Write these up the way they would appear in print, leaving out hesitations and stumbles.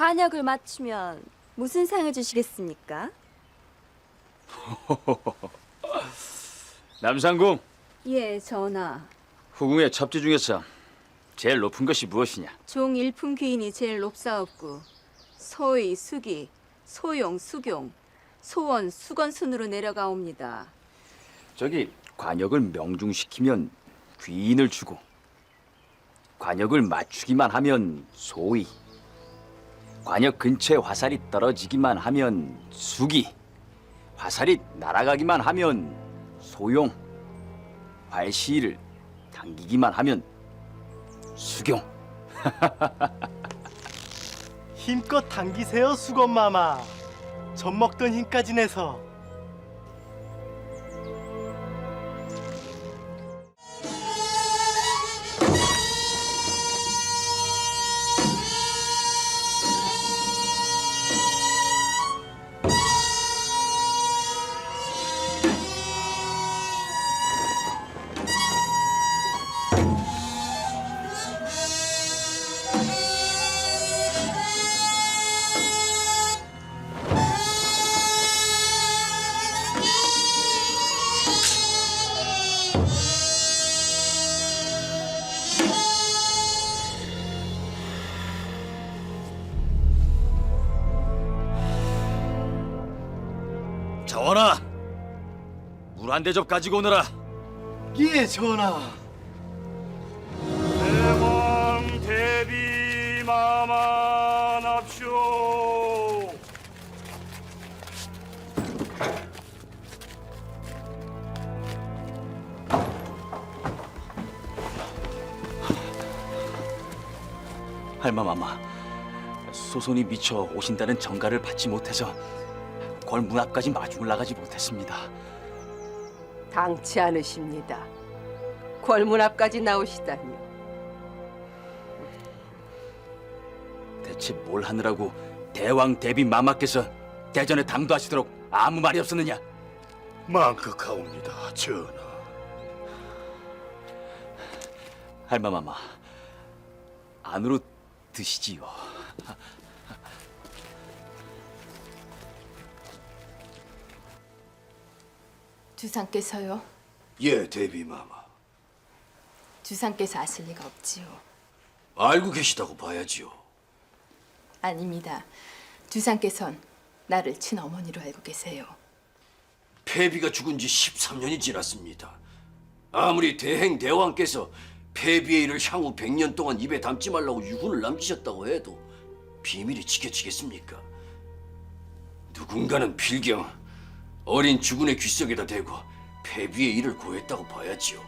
관역을 맞추면 무슨 상을 주시겠습니까? 남상궁, 예, 전하. 후궁의 첩지 중에서 제일 높은 것이 무엇이냐? 종 일품 귀인이 제일 높사옵고 소의, 수기, 소용, 수경, 소원, 수건 순으로 내려가옵니다. 저기 관역을 명중시키면 귀인을 주고 관역을 맞추기만 하면 소위, 관역 근처에 화살이 떨어지기만 하면 수기, 화살이 날아가기만 하면 소용, 활시를 당기기만 하면 수경. 힘껏 당기세요, 수건마마. 젖 먹던 힘까지 내서. 자원아, 물 한 대접 가지고 오너라. 예, 전하. 대왕 대비 마만합쇼. 할마마마, 소손이 미쳐 오신다는 정가를 받지 못해서 궐 문 앞까지 마중을 나가지 못했습니다. 당치 않으십니다. 궐문 앞까지 나오시다니요. 대체 뭘 하느라고 대왕 대비 마마께서 대전에 당도하시도록 아무 말이 없었느냐? 망극하옵니다, 전하. 할마마마, 안으로 드시지요. 주상께서요? 예, 대비마마. 주상께서 아실 리가 없지요. 알고 계시다고 봐야지요. 아닙니다. 주상께선 나를 친어머니로 알고 계세요. 폐비가 죽은 지 13년이 지났습니다. 아무리 대행 대왕께서 폐비의 일을 향후 100년 동안 입에 담지 말라고 유군을 남기셨다고 해도 비밀이 지켜지겠습니까? 누군가는 필경 어린 주군의 귓속에다 대고 폐비의 일을 고했다고 봐야지요.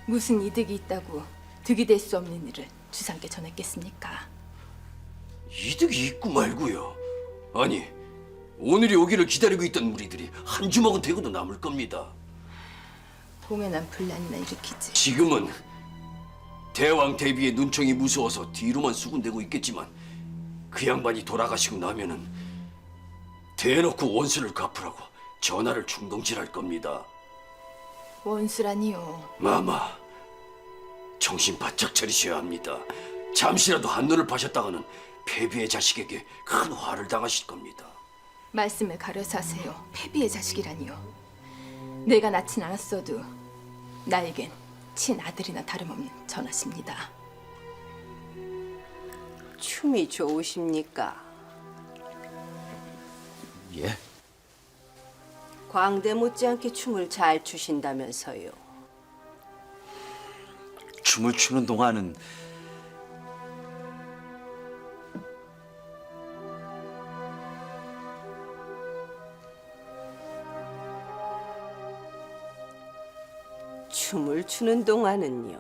무슨 이득이 있다고 득이 될 수 없는 일을 주상께 전했겠습니까? 이득이 있고 말고요. 아니, 오늘이 오기를 기다리고 있던 무리들이 한 주먹은 되고도 남을 겁니다. 공연한 분란이나 일으키지. 지금은 대왕 대비의 눈총이 무서워서 뒤로만 수군대고 있겠지만 그 양반이 돌아가시고 나면은 대놓고 원수를 갚으라고 전하를 충동질할 겁니다. 원수라니요. 마마, 정신 바짝 차리셔야 합니다. 잠시라도 한눈을 파셨다가는 폐비의 자식에게 큰 화를 당하실 겁니다. 말씀을 가려서 하세요. 패비의 자식이라니요. 내가 낳진 않았어도 나에겐 친아들이나 다름없는 전하십니다. 춤이 좋으십니까? 예? 광대 못지않게 춤을 잘 추신다면서요. 춤을 추는 동안은 춤을 추는 동안은요.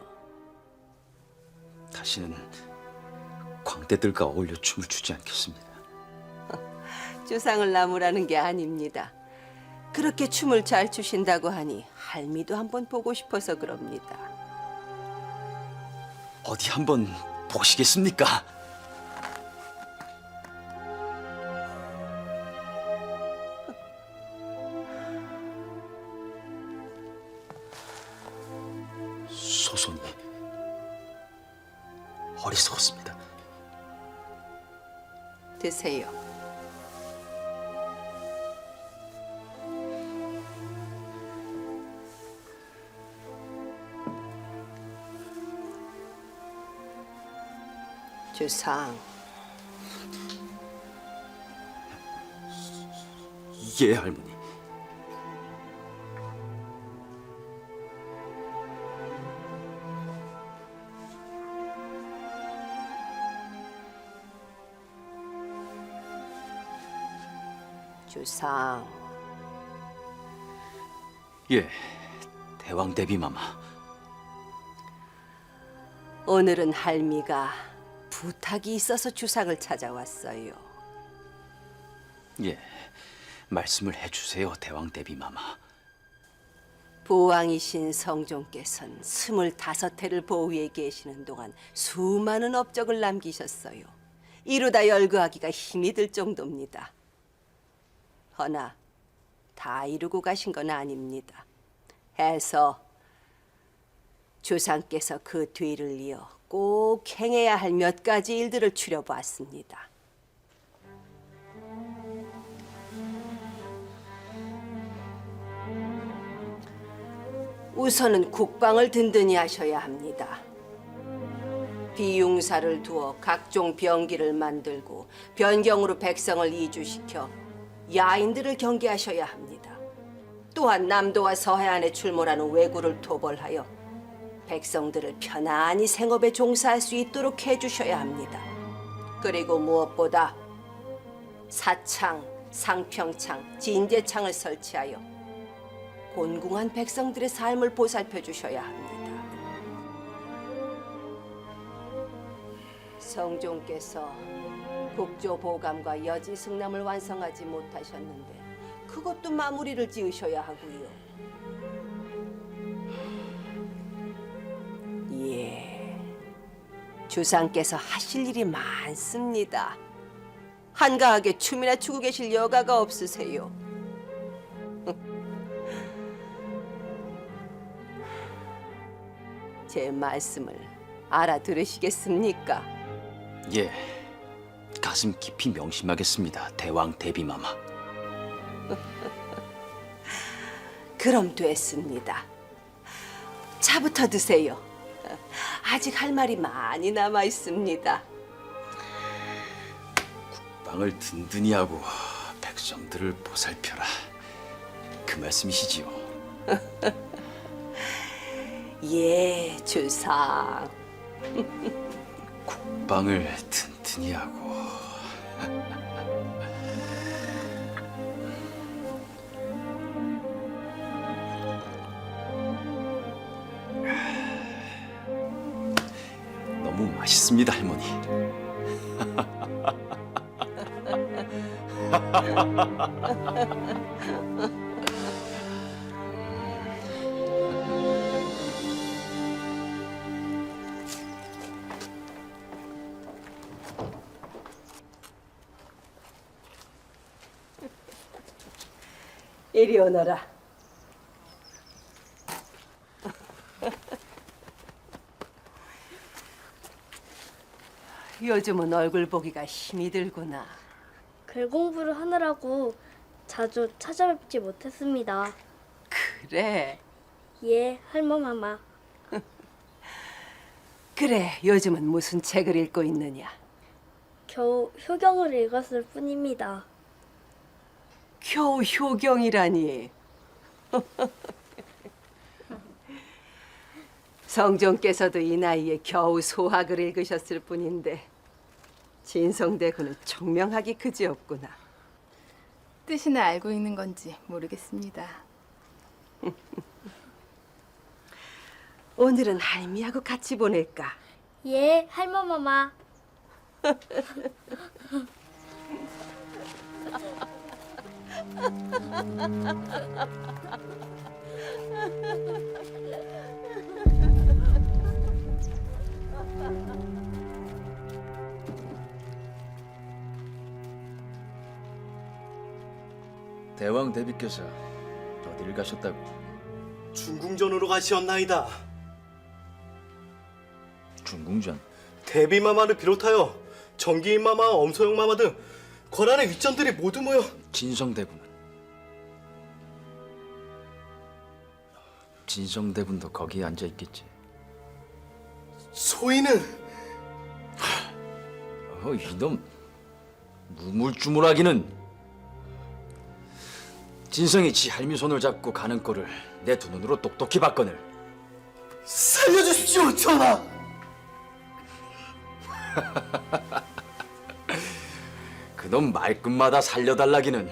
다시는 광대들과 어울려 춤을 추지 않겠습니다. 주상을 나무라는 게 아닙니다. 그렇게 춤을 잘 추신다고 하니 할미도 한번 보고 싶어서 그럽니다. 어디 한번 보시겠습니까? 소손이 어리석었습니다. 드세요. 주상, 예, 할머니. 주상. 예, 대왕 대비 마마. 오늘은 할미가 부탁이 있어서 주상을 찾아왔어요. 예, 말씀을 해주세요, 대왕 대비 마마. 보왕이신 성종께서는 25해를 보위에 계시는 동안 수많은 업적을 남기셨어요. 이루다 열거하기가 힘이 들 정도입니다. 허나 다 이루고 가신 건 아닙니다. 해서 주상께서 그 뒤를 이어 꼭 행해야 할 몇 가지 일들을 추려보았습니다. 우선은 국방을 든든히 하셔야 합니다. 비용사를 두어 각종 병기를 만들고 변경으로 백성을 이주시켜 야인들을 경계하셔야 합니다. 또한 남도와 서해안에 출몰하는 왜구를 토벌하여 백성들을 편안히 생업에 종사할 수 있도록 해주셔야 합니다. 그리고 무엇보다 사창, 상평창, 진제창을 설치하여 곤궁한 백성들의 삶을 보살펴 주셔야 합니다. 성종께서 국조보감과 여지승남을 완성하지 못하셨는데 그것도 마무리를 지으셔야 하고요. 예, 주상께서 하실 일이 많습니다. 한가하게 춤이나 추고 계실 여가가 없으세요. 제 말씀을 알아들으시겠습니까? 예, 가슴 깊이 명심하겠습니다, 대왕 대비 마마. 그럼 됐습니다. 차부터 드세요. 아직 할 말이 많이 남아 있습니다. 국방을 든든히 하고 백성들을 보살펴라, 그 말씀이시지요? 예, 주상. 국방을 든든히 하고. 너무 맛있습니다, 할머니. 이리 오너라. 요즘은 얼굴 보기가 힘이 들구나. 글 공부를 하느라고 자주 찾아뵙지 못했습니다. 그래. 예, 할머마마. 그래, 요즘은 무슨 책을 읽고 있느냐? 겨우 효경을 읽었을 뿐입니다. 겨우 효경이라니. 성종께서도 이 나이에 겨우 소학을 읽으셨을 뿐인데 진성대군은 총명하기 그지없구나. 뜻이나 알고 있는 건지 모르겠습니다. 오늘은 할미하고 같이 보낼까? 예, 할머마마. 대왕 대비께서 어디를 가셨다고? 중궁전으로 가시었나이다. 중궁전. 대비마마를 비롯하여 정기인 마마, 엄소영 마마 등 권한의 윗전들이 모두 모여 진성대군도 거기에 앉아 있겠지. 소인은 이놈 우물쭈물하기는. 진성이 지 할미 손을 잡고 가는 꼴을 내 두 눈으로 똑똑히 봤거늘. 살려주십시오, 전하. 그놈 말끝마다 살려달라기는.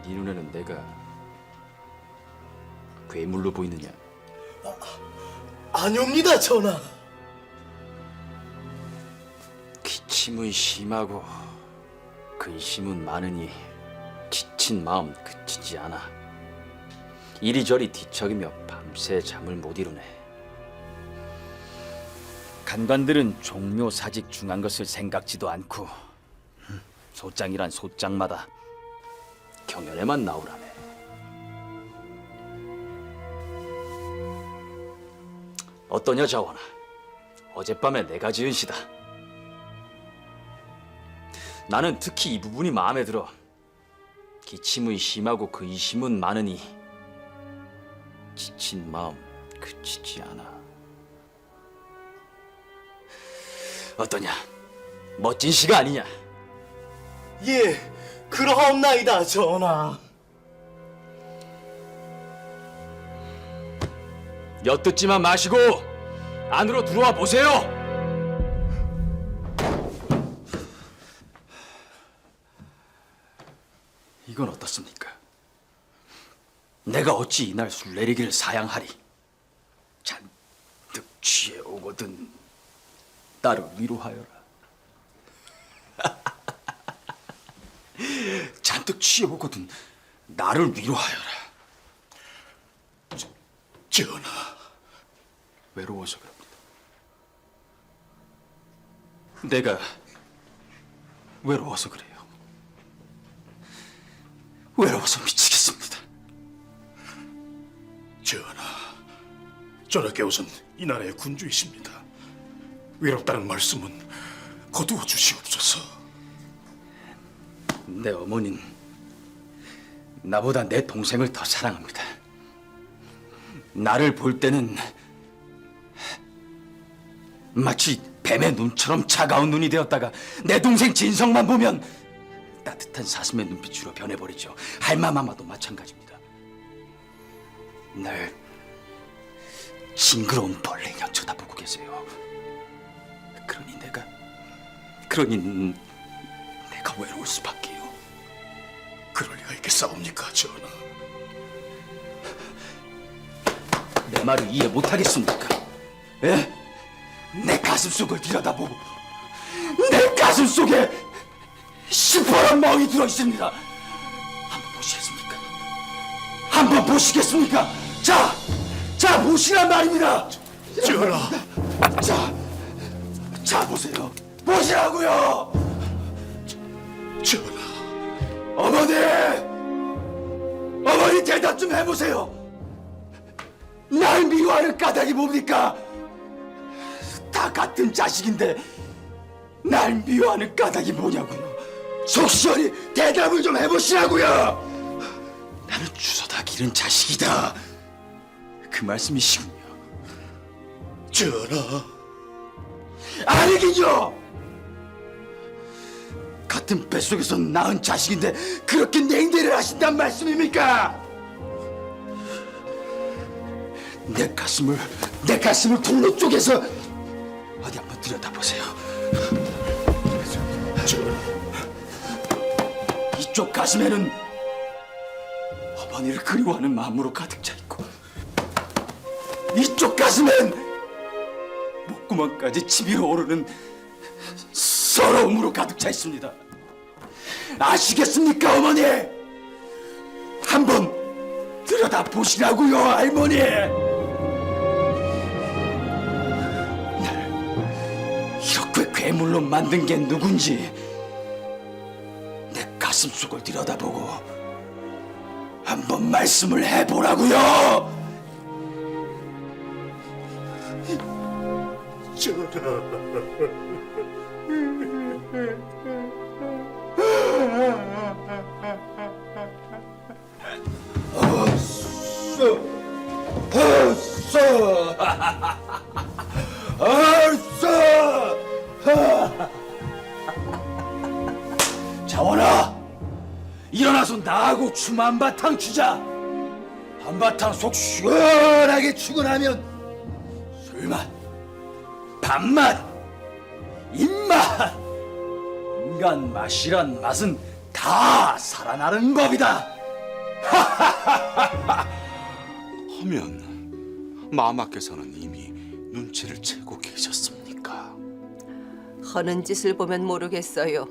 네 눈에는 내가 괴물로 보이느냐? 아니옵니다, 전하. 기침은 심하고 근심은 많으니 지친 마음 그치지 않아. 이리저리 뒤척이며 밤새 잠을 못 이루네. 간관들은 종묘 사직 중한 것을 생각지도 않고 소장이란 소장마다 경연에만 나오라네. 어떠냐 자원아? 어젯밤에 내가 지은 시다. 나는 특히 이 부분이 마음에 들어. 기침은 심하고 근심은 많으니 지친 마음 그치지 않아. 어떠냐? 멋진 시가 아니냐? 예, 그러하옵나이다, 전하. 엿듣지만 마시고 안으로 들어와 보세요. 이건 어떻습니까? 내가 어찌 이날 술내리기를 사양하리? 잔뜩 취해 오거든 나를 위로하여라. 잔뜩 취해 오거든 나를 위로하여라. 전하, 외로워서 그럽니다. 내가 외로워서 그래요. 외로워서 미치겠습니다. 전하, 저렇게 우선 이 나라의 군주이십니다. 외롭다는 말씀은 거두어 주시옵소서. 내 어머니는 나보다 내 동생을 더 사랑합니다. 나를 볼 때는 마치 뱀의 눈처럼 차가운 눈이 되었다가 내 동생 진성만 보면 따뜻한 사슴의 눈빛으로 변해버리죠. 할마마마도 마찬가지입니다. 날 징그러운 벌레냥 쳐다보고 계세요. 그러니 내가 외로울 수밖에요. 그럴 리가 있겠사옵니까, 전하? 내 말을 이해 못하겠습니까? 예? 내 가슴 속을 들여다보고 내 가슴 속에 시퍼런 멍이 들어있습니다. 한번 보시겠습니까? 한번 보시겠습니까? 자 보시란 말입니다. 전하, 자 보세요. 보시라고요. 전하, 어머니 대답 좀 해보세요. 날 미워하는 까닭이 뭡니까? 다 같은 자식인데 날 미워하는 까닭이 뭐냐고요. 속 시원히 대답을 좀 해보시라고요. 나는 주워다 기른 자식이다. 그 말씀이시군요. 전하. 아니긴요. 같은 뱃속에서 낳은 자식인데 그렇게 냉대를 하신단 말씀입니까? 내 가슴을 둘로 쪼개서 어디 한번 들여다보세요. 이쪽 가슴에는 어머니를 그리워하는 마음으로 가득 차 있고 이쪽 가슴엔 목구멍까지 치밀어 오르는 서러움으로 가득 차 있습니다. 아시겠습니까, 어머니? 한번 들여다 보시라고요, 할머니. 날 이렇게 괴물로 만든 게 누군지 내 가슴 속을 들여다보고 한번 말씀을 해보라고요. 전하. 자원아, 일어나서 나하고 춤 한바탕 추자. 한바탕 속 시원하게 추고 나면 술맛, 밥맛, 입맛, 인간 맛이란 맛은 다 살아나는 법이다. 하면 마마께서는 이미 눈치를 채고 계셨습니까? 하는 짓을 보면 모르겠어요.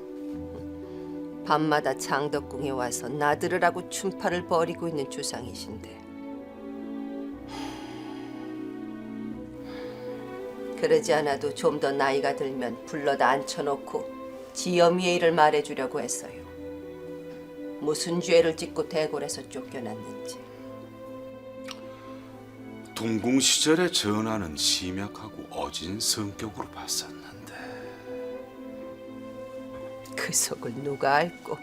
밤마다 장덕궁에 와서 나들으라고 춤파를 벌이고 있는 주상이신데 그러지 않아도 좀 더 나이가 들면 불러다 앉혀놓고 지엄이의 일을 말해주려고 했어요. 무슨 죄를 짓고 대궐에서 쫓겨났는지. 동궁 시절의 전하는 심약하고 어진 성격으로 봤었는데 그 속을 누가 알고.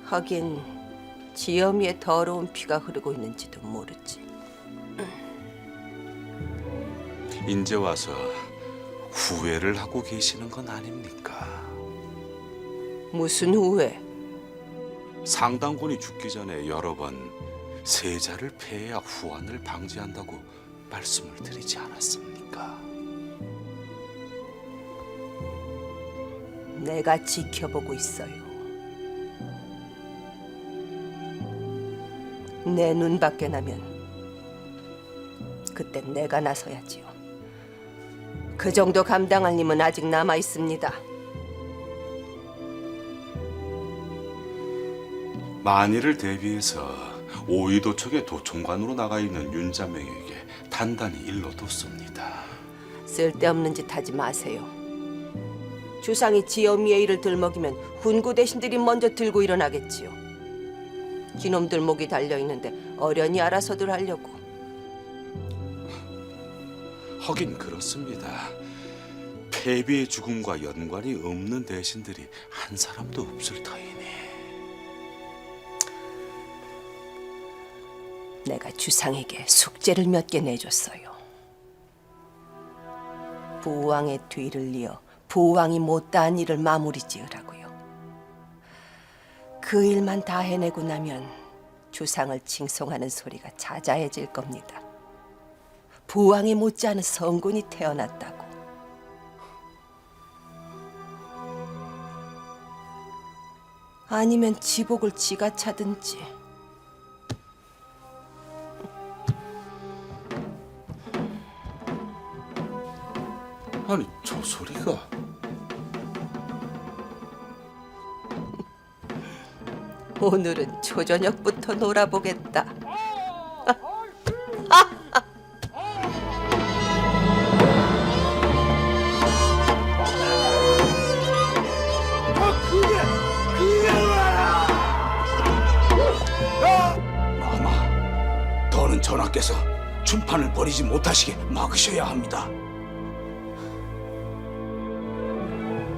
하긴 지엄이의 더러운 피가 흐르고 있는지도 모르지. 인제 와서 후회를 하고 계시는 건 아닙니까? 무슨 후회? 상당군이 죽기 전에 여러 번 세자를 폐해야 후환을 방지한다고 말씀을 드리지 않았습니까? 내가 지켜보고 있어요. 내 눈 밖에 나면 그땐 내가 나서야지요. 그 정도 감당할 힘은 아직 남아 있습니다. 만일을 대비해서 오이도척의 도총관으로 나가 있는 윤자명에게 단단히 일러뒀습니다. 쓸데없는 짓 하지 마세요. 주상이 지엄이의 일을 들먹이면 훈구 대신들이 먼저 들고 일어나겠지요. 기놈들 목이 달려있는데 어련히 알아서들 하려고. 하긴 그렇습니다. 폐비의 죽음과 연관이 없는 대신들이 한 사람도 없을 터이니 내가 주상에게 숙제를 몇 개 내줬어요. 부왕의 뒤를 이어 부왕이 못다한 일을 마무리 지으라고요. 그 일만 다 해내고 나면 주상을 칭송하는 소리가 자자해질 겁니다. 부왕이 못지않은 성군이 태어났다고. 아니면 지복을 지가 차든지. 아니 저 소리가 오늘은 초저녁부터 놀아보겠다. 마마, 더는 전하께서 춤판을 버리지 못하시게 막으셔야 합니다.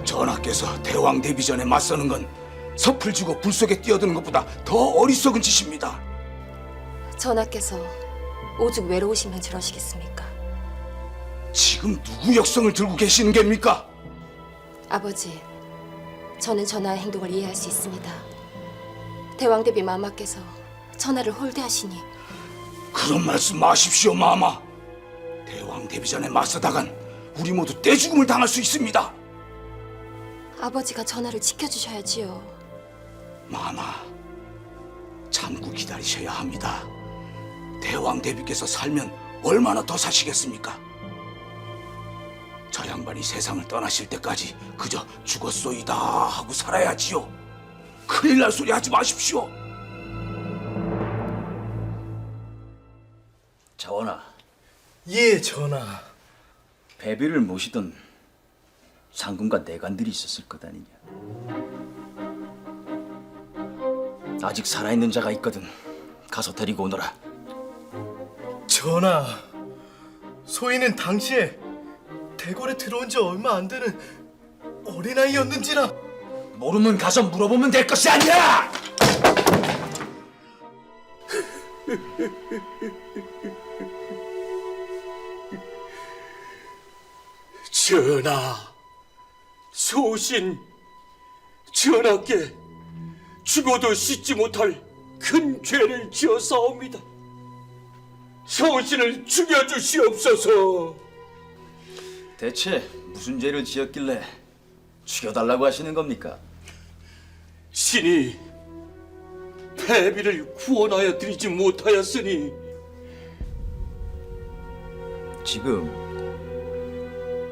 전하께서 대왕 데뷔전에 맞서는 건 섭을 쥐고 불 속에 뛰어드는 것보다 더 어리석은 짓입니다. 전하께서 오죽 외로우시면 저러시겠습니까? 지금 누구 역성을 들고 계시는 겁니까? 아버지, 저는 전하의 행동을 이해할 수 있습니다. 대왕대비 마마께서 전하를 홀대하시니 그런 말씀 마십시오, 마마. 대왕 데뷔전에 맞서다간 우리 모두 떼죽음을 당할 수 있습니다. 아버지가 전하를 지켜주셔야지요. 마마, 참고 기다리셔야 합니다. 대왕 대비께서 살면 얼마나 더 사시겠습니까? 저 양반이 세상을 떠나실 때까지 그저 죽었소이다 하고 살아야지요. 큰일 날 소리 하지 마십시오. 자원아, 예, 전하. 배비를 모시던 상군과 내관들이 있었을 것 아니냐. 아직 살아있는 자가 있거든 가서 데리고 오너라. 전하, 소인은 당시에 대궐에 들어온 지 얼마 안 되는 어린아이였는지라. 모르면 가서 물어보면 될 것이 아니야! 전하, 소신, 전하께 죽어도 씻지 못할 큰 죄를 지었사옵니다. 소신을 죽여주시옵소서. 대체 무슨 죄를 지었길래 죽여달라고 하시는 겁니까? 신이 패비를 구원하여 드리지 못하였으니 지금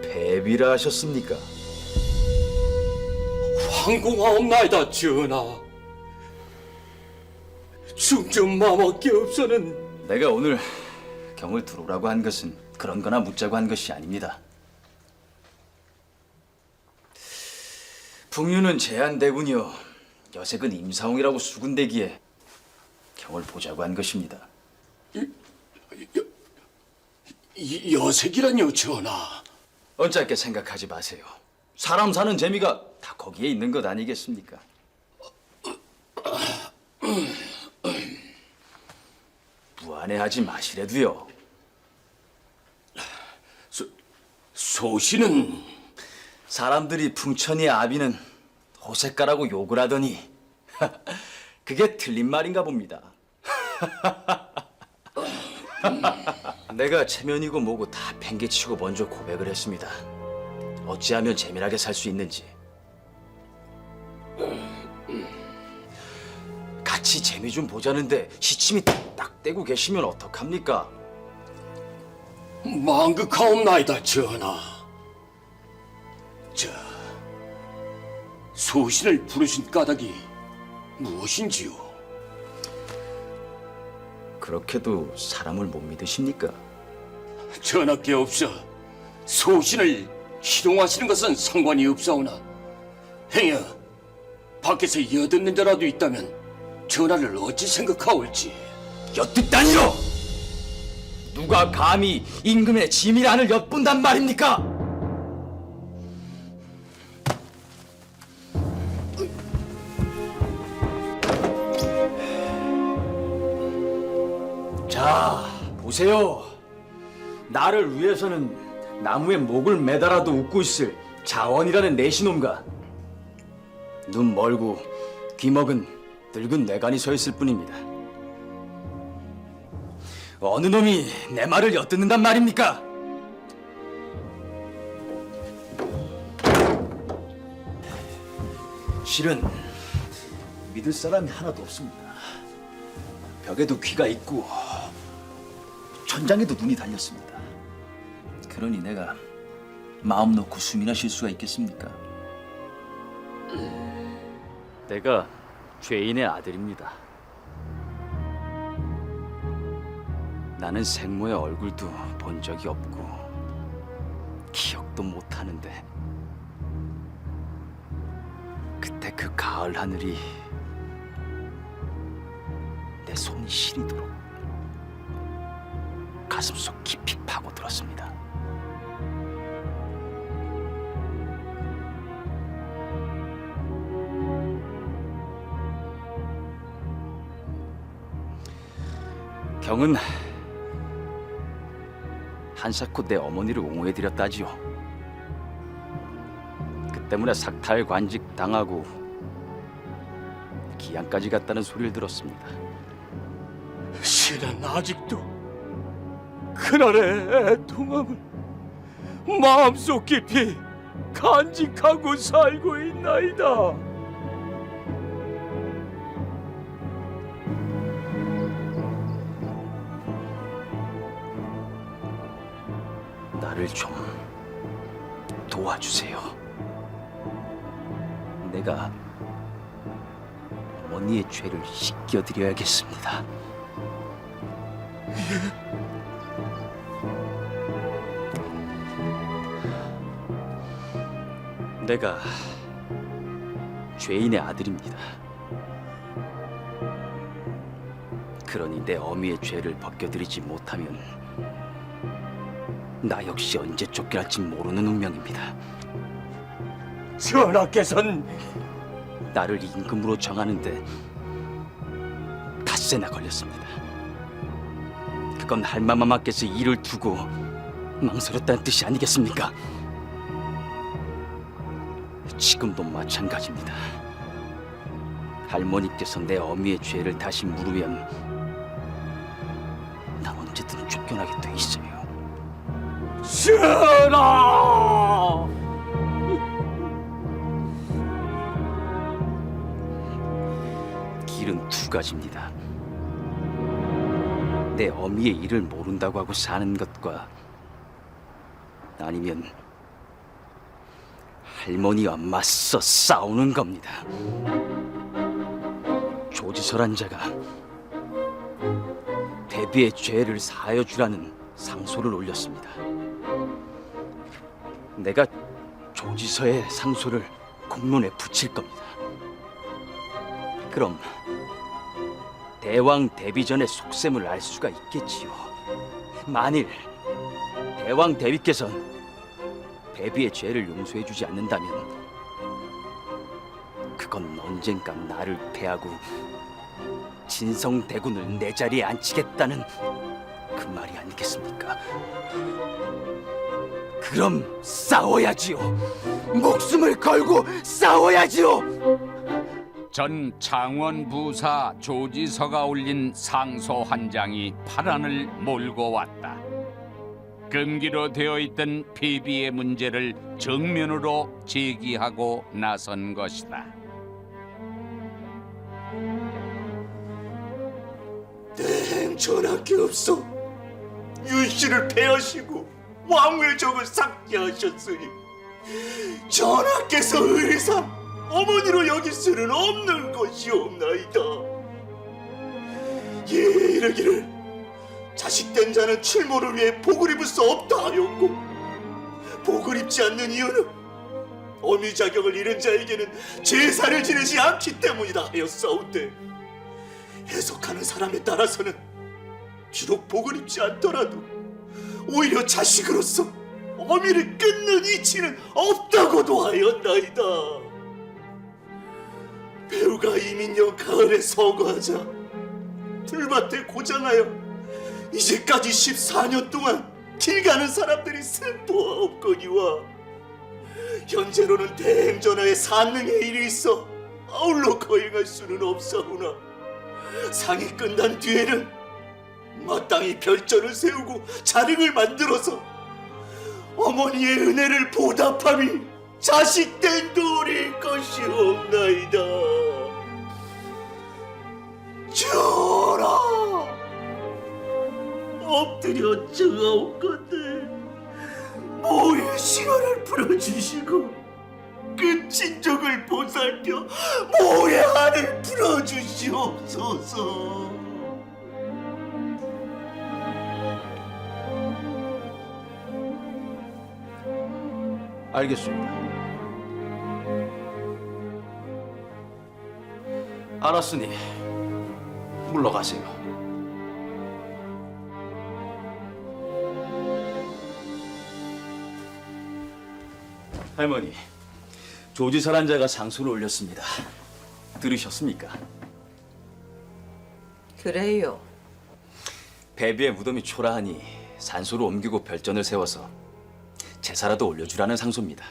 배비라 하셨습니까? 황공하옵나이다, 전하. 중전 마마께 없어는 내가 오늘 경을 들어오라고 한 것은 그런 거나 묻자고 한 것이 아닙니다. 풍류는 제한대군이요, 여색은 임사홍이라고 수군대기에 경을 보자고 한 것입니다. 여색이라뇨, 전하. 언짢게 생각하지 마세요. 사람 사는 재미가 다 거기에 있는 것 아니겠습니까? 무안해하지 마시래도요. 소신은 사람들이 풍천이 아비는 호색가라고 욕을 하더니 그게 틀린 말인가 봅니다. 내가 체면이고 뭐고 다 팽개치고 먼저 고백을 했습니다. 어찌하면 재미나게 살 수 있는지. 같이 재미 좀 보자는데 시침이 딱 떼고 계시면 어떡합니까? 망극하옵나이다, 전하. 소신을 부르신 까닭이 무엇인지요? 그렇게도 사람을 못 믿으십니까? 전하께 없어 소신을 희롱하시는 것은 상관이 없사오나 행여 밖에서 엿듣는 자라도 있다면 전하를 어찌 생각하올지. 엿듣다니요! 누가 감히 임금의 지밀안을 엿본단 말입니까? 자, 보세요. 나를 위해서는 나무에 목을 매달아도 웃고 있을 자원이라는 내시놈과 눈 멀고 귀 먹은 늙은 뇌관이 서 있을 뿐입니다. 어느 놈이 내 말을 엿듣는단 말입니까? 실은 믿을 사람이 하나도 없습니다. 벽에도 귀가 있고 천장에도 눈이 달렸습니다. 그러니 내가 마음 놓고 숨이나 쉴 수가 있겠습니까? 내가 죄인의 아들입니다. 나는 생모의 얼굴도 본 적이 없고 기억도 못하는데 그때 그 가을 하늘이 내 손이 시리도록 가슴속 깊이 파고들었습니다. 경은 한사코 내 어머니를 옹호해드렸다지요. 그 때문에 삭탈관직 당하고 기양까지 갔다는 소리를 들었습니다. 신은 아직도 그날의 애통함을 마음속 깊이 간직하고 살고 있나이다. 나를 좀 도와주세요. 내가 어머니의 죄를 씻겨드려야겠습니다. 내가 죄인의 아들입니다. 그 그러니 내 어미의 죄를 벗겨드리지 못하면 나 역시 언제 쫓겨날지 모르는 운명입니다. 전하께서는 나를 임금으로 정하는데 닷새나 걸렸습니다. 그건 할마마마께서 일을 두고 망설였다는 뜻이 아니겠습니까? 지금도 마찬가지입니다. 할머니께서 내 어미의 죄를 다시 물으면 난 언제든 쫓겨나게 돼 있어요. 전하! 길은 두 가지입니다. 내 어미의 일을 모른다고 하고 사는 것과 아니면 할머니와 맞서 싸우는 겁니다. 조지서란 자가 대비의 죄를 사하여 주라는 상소를 올렸습니다. 내가 조지서의 상소를 공론에 붙일 겁니다. 그럼 대왕 데뷔 전의 속셈을 알 수가 있겠지요. 만일 대왕 대비께서는 대비의 죄를 용서해주지 않는다면 그건 언젠가 나를 패하고 진성대군을 내 자리에 앉히겠다는 그 말이 아니겠습니까? 그럼 싸워야지요. 목숨을 걸고 싸워야지요. 전 창원 부사 조지서가 올린 상소 한 장이 파란을 몰고 왔다. 금기로 되어 있던 폐비의 문제를 정면으로 제기하고 나선 것이다. 대행 전하께없어 윤씨를 패하시고 왕외적을 삭제하셨으니 전하께서 의상 어머니로 여길 수는 없는 것이옵나이다. 예, 이르기를 자식된 자는 출모를 위해 복을 입을 수 없다 하였고, 복을 입지 않는 이유는 어미 자격을 잃은 자에게는 제사를 지내지 않기 때문이다 하였사온데, 해석하는 사람에 따라서는 비록 복을 입지 않더라도 오히려 자식으로서 어미를 끊는 이치는 없다고도 하였나이다. 배우가 이민년 가을에 서거하자 들밭에 고장하여 이제까지 14년 동안 길 가는 사람들이 슬퍼하옵거니와, 현재로는 대행전하에 산능의 일이 있어 아울러 거행할 수는 없사오나, 상이 끝난 뒤에는 마땅히 별전을 세우고 자릉을 만들어서 어머니의 은혜를 보답함이 자식된 도리일 것이옵나이다. 전하, 엎드려 청하옵건대 모의 신화를 풀어주시고 그 친족을 보살펴 모의 한을 풀어주시옵소서. 알겠습니다. 알았으니 물러가세요. 할머니, 조지서란 자가 상소를 올렸습니다. 들으셨습니까? 그래요. 배비의 무덤이 초라하니 산소를 옮기고 별전을 세워서 제사라도 올려주라는 상소입니다.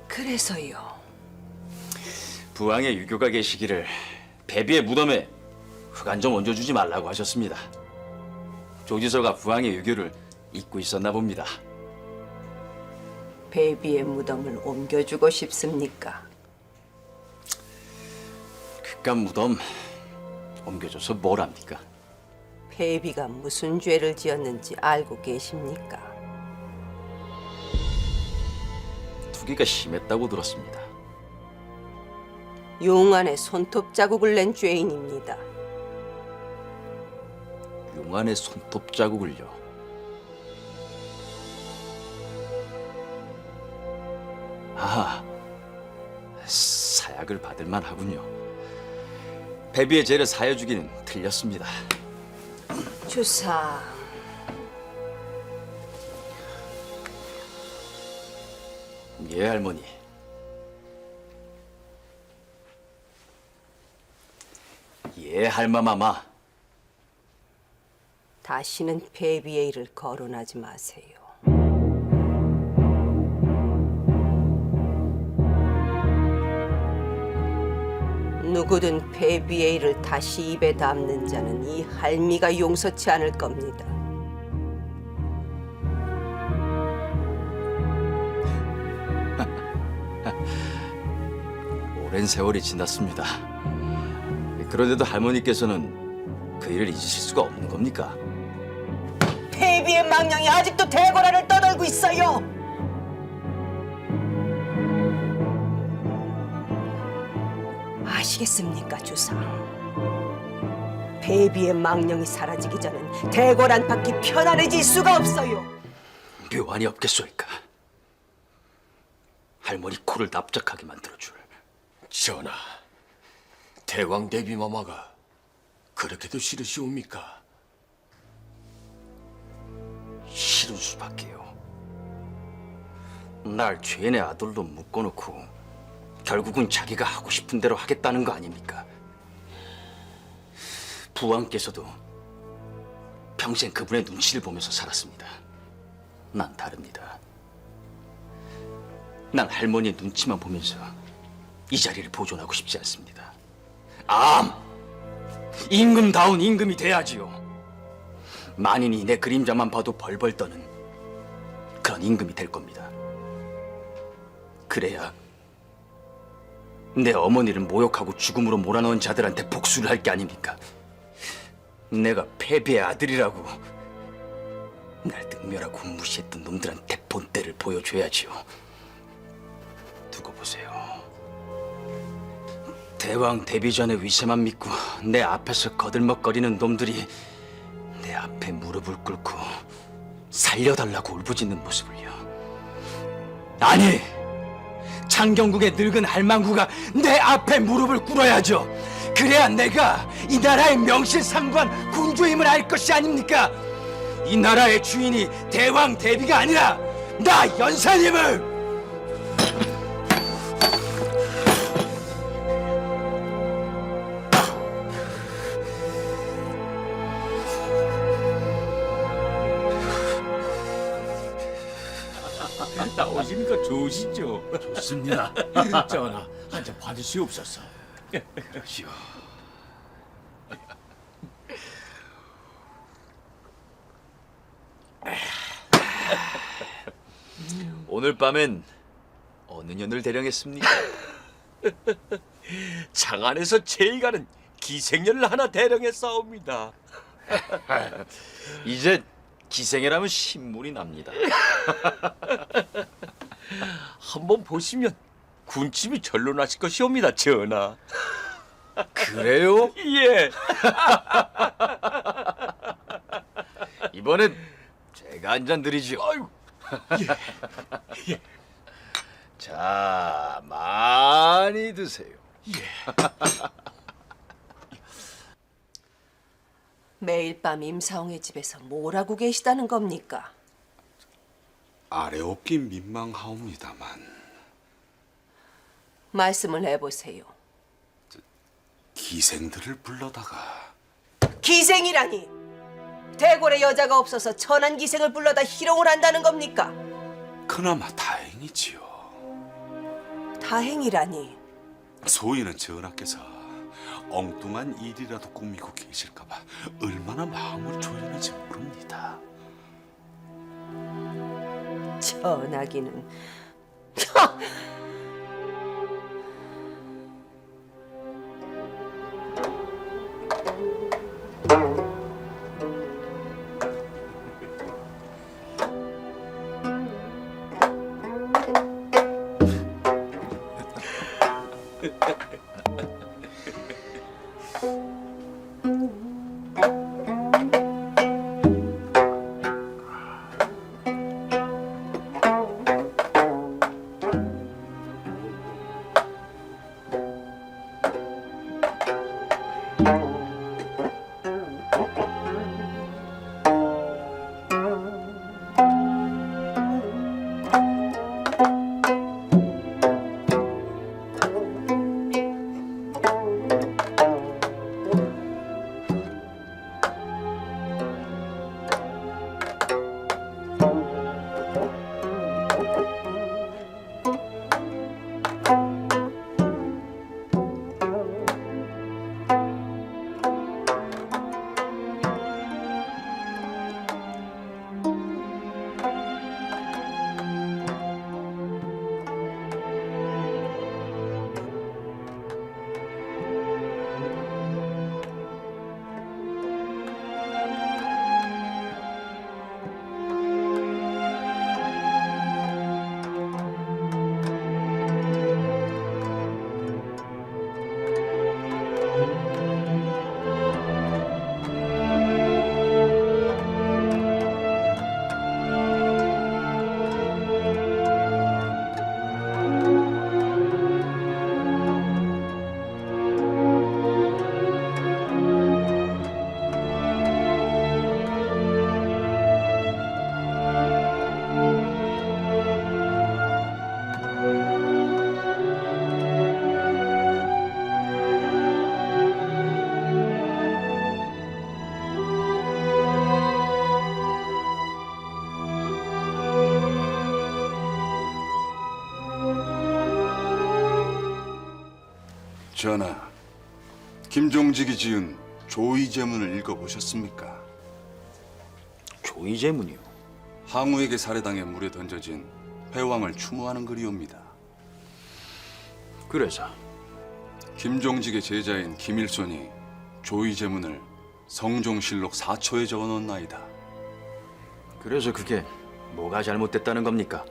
그래서요. 부왕의 유교가 계시기를 배비의 무덤에 흙 좀 얹어주지 말라고 하셨습니다. 조지서가 부왕의 유교를 잊고 있었나 봅니다. 베비의 무덤을 옮겨주고 싶습니까? 그깟 무덤 옮겨줘서 뭘 합니까? 베비가 무슨 죄를 지었는지 알고 계십니까? 투기가 심했다고 들었습니다. 용안에 손톱 자국을 낸 죄인입니다. 용안에 손톱 자국을요? 아, 사약을 받을 만하군요. 배비의 죄를 사해주기는 틀렸습니다. 주상, 예, 할머니. 예, 할마마마. 다시는 배비의 일을 거론하지 마세요. 누구든 배비의 일을 다시 입에 담는 자는 이 할미가 용서치 않을 겁니다. 오랜 세월이 지났습니다. 그런데도 할머니께서는 그 일을 잊으실 수가 없는 겁니까? 배비의 망령이 아직도 대궐안을 떠돌고 있어요. 아시겠습니까, 주상? 배비의 망령이 사라지기 전엔 대궐안 밖이 편안해질 수가 없어요. 묘안이 없겠소이까. 할머니 코를 납작하게 만들어줄. 전하, 대왕 대비마마가 그렇게도 싫으시옵니까? 싫은 수밖에요. 날 죄인의 아들로 묶어놓고 결국은 자기가 하고 싶은 대로 하겠다는 거 아닙니까? 부왕께서도 평생 그분의 눈치를 보면서 살았습니다. 난 다릅니다. 난 할머니의 눈치만 보면서 이 자리를 보존하고 싶지 않습니다. 임금다운 임금이 돼야지요. 만인이 내 그림자만 봐도 벌벌 떠는 그런 임금이 될 겁니다. 그래야 내 어머니를 모욕하고 죽음으로 몰아넣은 자들한테 복수를 할 게 아닙니까? 내가 패비의 아들이라고 날 능멸하고 무시했던 놈들한테 본때를 보여줘야지요. 두고 보세요. 대왕 데뷔 전에 위세만 믿고 내 앞에서 거들먹거리는 놈들이 내 앞에 무릎을 꿇고 살려달라고 울부짖는 모습을요. 아니, 창경국의 늙은 할망구가 내 앞에 무릎을 꿇어야죠. 그래야 내가 이 나라의 명실상부한 군주임을 알 것이 아닙니까? 이 나라의 주인이 대왕 대비가 아니라 나 연산님을! 나오시니까 좋으시죠? 좋습니다. 전하, 한 잔 받으시옵소서. 그러시오. 오늘 밤엔 어느 년을 대령했습니까? 장안에서 제일 가는 기생년을 하나 대령했사옵니다. 이제 기생이라면 신물이 납니다. 한번 보시면 군침이 절로 나실 것이옵니다, 전하. 그래요? 예. 이번엔 제가 한 잔 드리지요. 아이고. 예. 자, 많이 드세요. 매일 밤 임사홍의 집에서 뭘 하고 계시다는 겁니까? 아래 없긴 민망하옵니다만 말씀을 해보세요. 기생들을 불러다가 기생이라니! 대궐에 여자가 없어서 천한 기생을 불러다 희롱을 한다는 겁니까? 그나마 다행이지요. 다행이라니. 소인은 전하께서 엉뚱한 일이라도 꾸미고 계실까봐 얼마나 마음을 졸이는지 모릅니다. 전하기는 전하, 김종직이 지은 조의제문을 읽어보셨습니까? 조의제문이요. 항우에게 살해당해 물에 던져진 회왕을 추모하는 글이옵니다. 그래서 김종직의 제자인 김일손이 조의제문을 성종실록 4초에 적어놓나이다. 그래서 그게 뭐가 잘못됐다는 겁니까?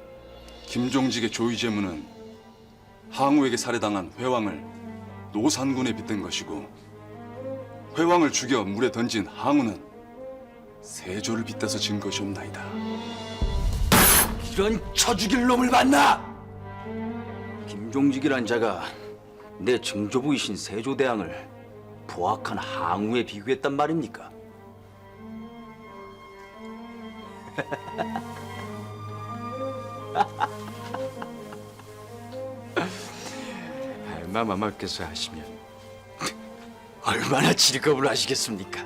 김종직의 조의제문은 항우에게 살해당한 회왕을 노산군에 빗댄 것이고, 회왕을 죽여 물에 던진 항우는 세조를 빗대서 진 것이옵나이다. 이런 쳐죽일 놈을 만나! 김종직이란 자가 내 증조부이신 세조대왕을 포악한 항우에 비교했단 말입니까? 할마마마께서 하시면 얼마나 즐겁을 하시겠습니까?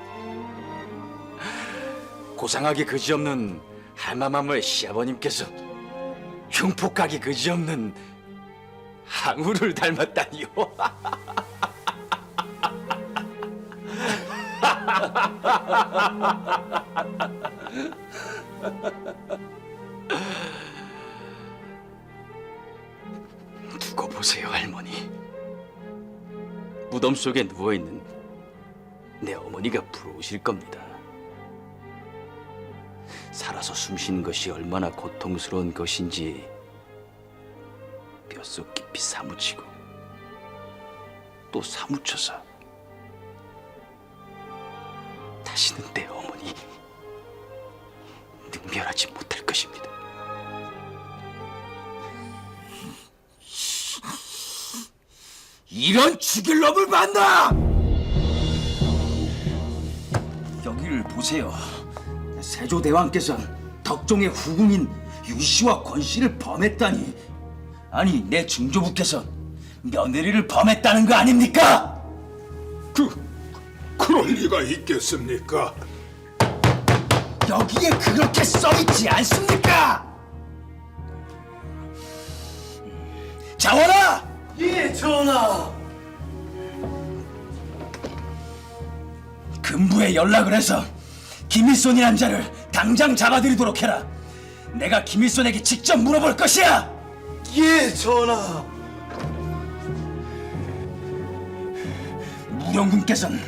고상하게 그지없는 할마마마의 시아버님께서 흉폭하게 그지없는 항우를 닮았다니요. 두고 보세요, 할머니. 무덤 속에 누워있는 내 어머니가 부러우실 겁니다. 살아서 숨쉬는 것이 얼마나 고통스러운 것인지 뼛속 깊이 사무치고 또 사무쳐서 다시는 내 어머니 능멸하지 못할 것입니다. 이런 죽일 놈을 만나! 여기를 보세요. 세조대왕께서 덕종의 후궁인 유씨와 권씨를 범했다니, 아니 내 증조부께서 며느리를 범했다는 거 아닙니까? 그럴 리가 있겠습니까? 여기에 그렇게 써있지 않습니까? 자원아! 예, 전하. 금부에 연락을 해서 김일손이란 자를 당장 잡아들이도록 해라. 내가 김일손에게 직접 물어볼 것이야. 예, 전하. 무령군께서는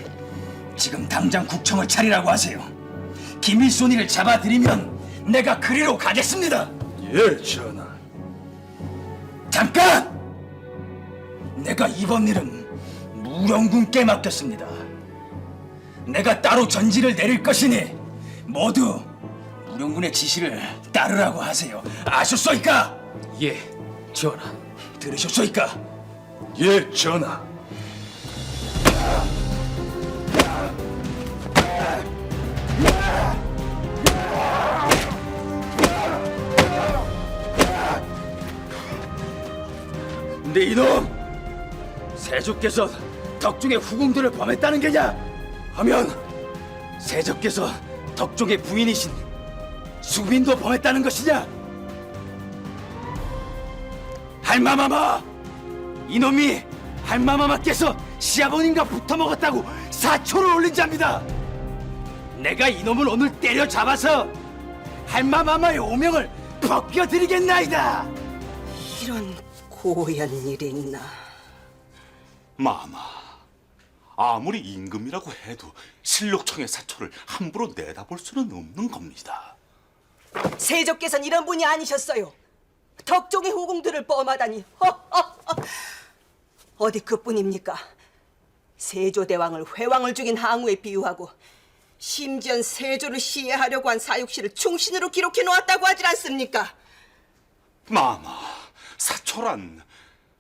지금 당장 국청을 차리라고 하세요. 김일손이를 잡아들이면 내가 그리로 가겠습니다. 예, 전하. 잠깐! 내가 이번 일은 무령군께 맡겼습니다. 내가 따로 전지를 내릴 것이니 모두 무령군의 지시를 따르라고 하세요. 아셨소이까? 예, 전하. 들으셨소이까? 예, 전하. 근데 이놈! 세조께서 덕종의 후궁들을 범했다는 게냐? 하면 세조께서 덕종의 부인이신 수빈도 범했다는 것이냐? 할마마마! 이놈이 할마마마께서 시아버님과 붙어먹었다고 사초를 올린 자입니다. 내가 이놈을 오늘 때려잡아서 할마마마의 오명을 벗겨드리겠나이다. 이런 고얀 일이 있나? 마마, 아무리 임금이라고 해도 실록청의 사초를 함부로 내다볼 수는 없는 겁니다. 세조께서는 이런 분이 아니셨어요. 덕종의 후궁들을 범하다니. 어디 그뿐입니까? 세조대왕을 회왕을 죽인 항우에 비유하고 심지어 세조를 시해하려고 한 사육시를 충신으로 기록해 놓았다고 하질 않습니까? 마마, 사초란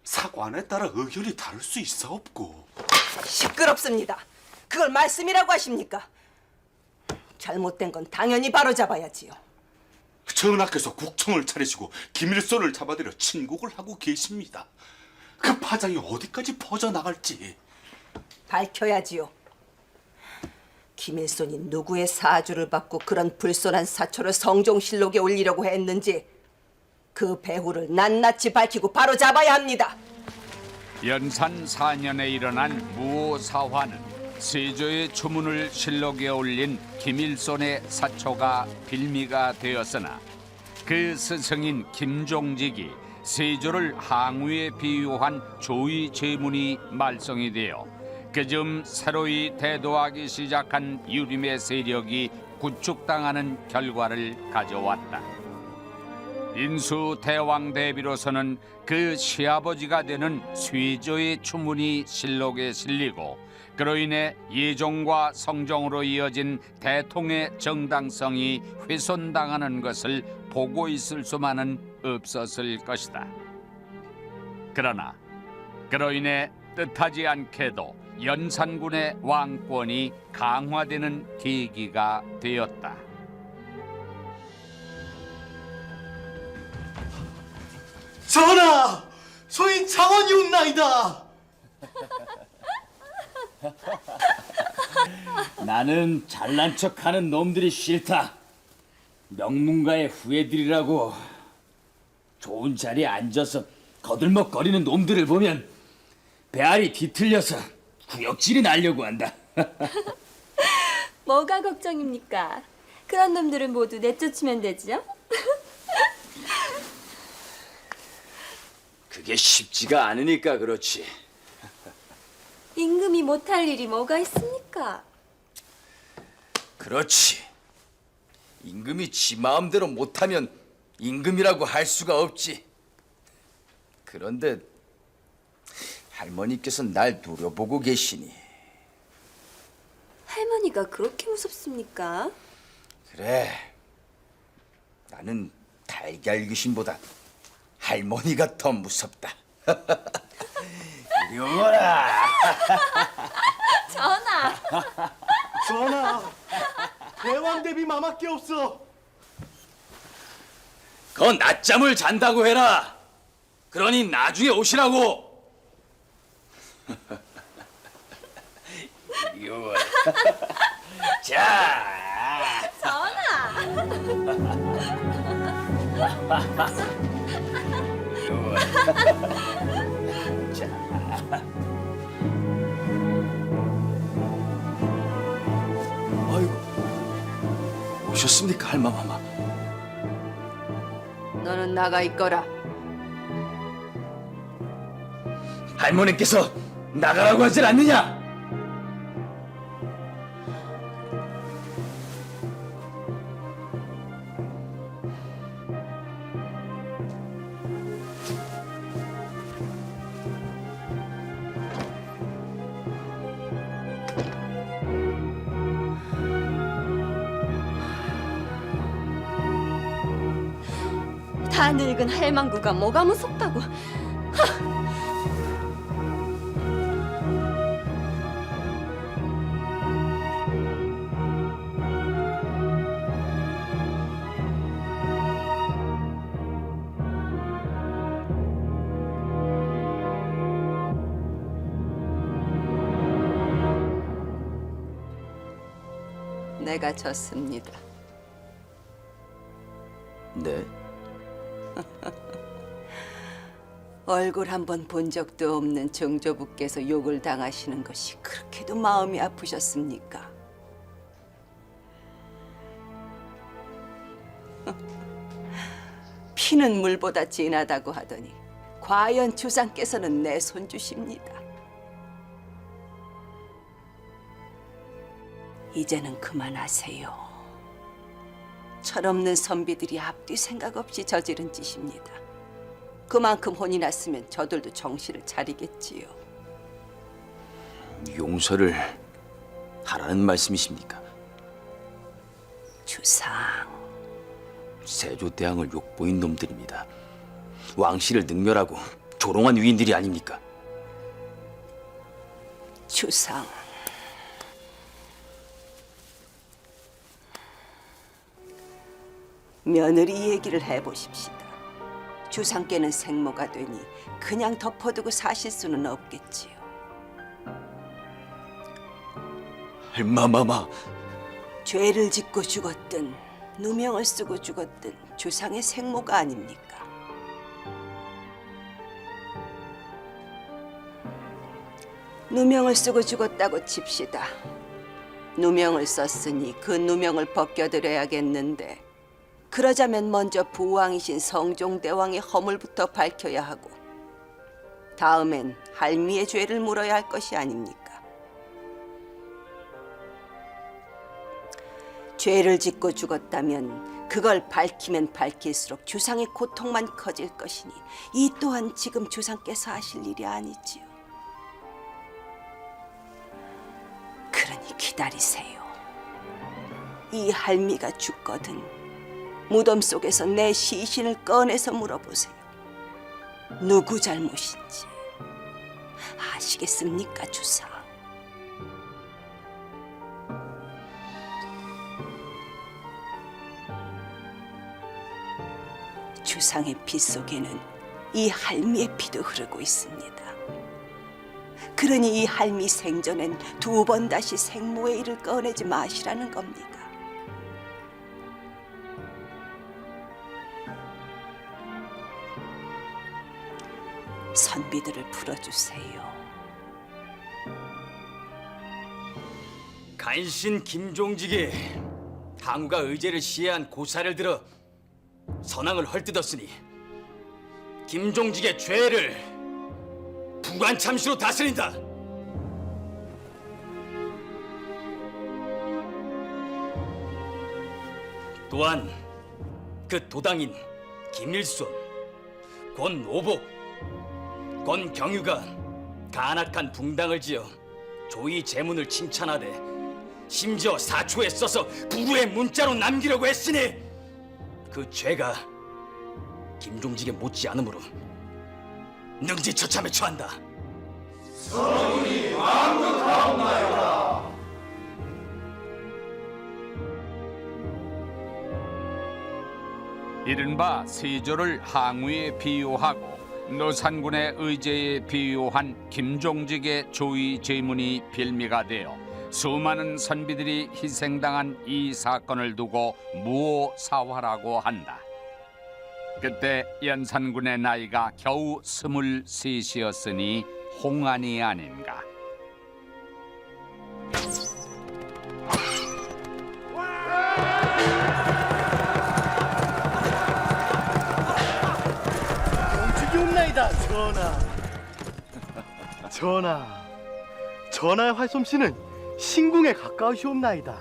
사관에 따라 의견이 다를 수 있사옵고. 시끄럽습니다. 그걸 말씀이라고 하십니까? 잘못된 건 당연히 바로잡아야지요. 전하께서 국청을 차리시고 김일손을 잡아들여 친국을 하고 계십니다. 그 파장이 어디까지 퍼져나갈지 밝혀야지요. 김일손이 누구의 사주를 받고 그런 불손한 사초를 성종실록에 올리려고 했는지 그 배후를 낱낱이 밝히고 바로 잡아야 합니다. 연산 4년에 일어난 무오사화는 세조의 주문을 실록에 올린 김일손의 사초가 빌미가 되었으나 그 스승인 김종직이 세조를 항우에 비유한 조의 제문이 말썽이 되어 그즈음 새로이 대도하기 시작한 유림의 세력이 구축당하는 결과를 가져왔다. 인수 대왕 대비로서는 그 시아버지가 되는 쇠조의 추문이 실록에 실리고 그로 인해 예종과 성종으로 이어진 대통의 정당성이 훼손당하는 것을 보고 있을 수만은 없었을 것이다. 그러나 그로 인해 뜻하지 않게도 연산군의 왕권이 강화되는 계기가 되었다. 전하! 소인 장원이 온나이다! 나는 잘난 척하는 놈들이 싫다. 명문가의 후예들이라고 좋은 자리에 앉아서 거들먹거리는 놈들을 보면 배알이 뒤틀려서 구역질이 나려고 한다. 뭐가 걱정입니까? 그런 놈들은 모두 내쫓으면 되죠? 그게 쉽지가 않으니까 그렇지. 임금이 못할 일이 뭐가 있습니까? 그렇지. 임금이 지 마음대로 못하면 임금이라고 할 수가 없지. 그런데 할머니께서 날 노려보고 계시니. 할머니가 그렇게 무섭습니까? 그래. 나는 달걀 귀신보다 할머니가 더 무섭다. 이리 오거라. 전하! 전하! 대왕 대비 마마께 없어! 그건 낮잠을 잔다고 해라. 그러니 나중에 오시라고. 이리 오거라. 자. 전하! 아이고, 오셨습니까, 할마마마? 너는 나가 있거라. 할머니께서 나가라고 하질 않느냐? 다 늙은 할망구가 뭐가 무섭다고. 내가 졌습니다. 네. 얼굴 한번 본 적도 없는 정조부께서 욕을 당하시는 것이 그렇게도 마음이 아프셨습니까? 피는 물보다 진하다고 하더니 과연 주상께서는 내 손주십니다. 이제는 그만하세요. 철없는 선비들이 앞뒤 생각 없이 저지른 짓입니다. 그만큼 혼이 났으면 저들도 정신을 차리겠지요. 용서를 하라는 말씀이십니까? 주상, 세조대왕을 욕보인 놈들입니다. 왕실을 능멸하고 조롱한 위인들이 아닙니까? 주상. 며느리 얘기를 해보십시다. 주상께는 생모가 되니 그냥 덮어두고 사실 수는 없겠지요. 할마마마. 죄를 짓고 죽었든 누명을 쓰고 죽었든 주상의 생모가 아닙니까? 누명을 쓰고 죽었다고 칩시다. 누명을 썼으니 그 누명을 벗겨드려야겠는데 그러자면 먼저 부왕이신 성종대왕의 허물부터 밝혀야 하고 다음엔 할미의 죄를 물어야 할 것이 아닙니까? 죄를 짓고 죽었다면 그걸 밝히면 밝힐수록 주상의 고통만 커질 것이니 이 또한 지금 주상께서 하실 일이 아니지요. 그러니 기다리세요. 이 할미가 죽거든 무덤 속에서 내 시신을 꺼내서 물어보세요. 누구 잘못인지 아시겠습니까, 주상? 주상의 피 속에는 이 할미의 피도 흐르고 있습니다. 그러니 이 할미 생전엔 2번 다시 생모의 일을 꺼내지 마시라는 겁니다. 선비들을 풀어주세요. 간신 김종직이 항우가 의제를 시해한 고사를 들어 선왕을 헐뜯었으니 김종직의 죄를 부관참시로 다스린다. 또한 그 도당인 김일손, 권오복, 권경유가 간악한 붕당을 지어 조이 제문을 칭찬하되 심지어 사초에 써서 부루의 문자로 남기려고 했으니 그 죄가 김종직에 못지 않으므로 능지처참에 처한다. 선운이 왕국하옵나이다. 이른바 세조를 항우에 비유하고 노산군의 의제에 비유한 김종직의 조의 제문이 빌미가 되어 수많은 선비들이 희생당한 이 사건을 두고 무오사화라고 한다. 그때 연산군의 나이가 겨우 23이었으니 홍안이 아닌가. 영축이옵나이다, 전하. 전하의 활솜씨는 신궁에 가까우시옵나이다.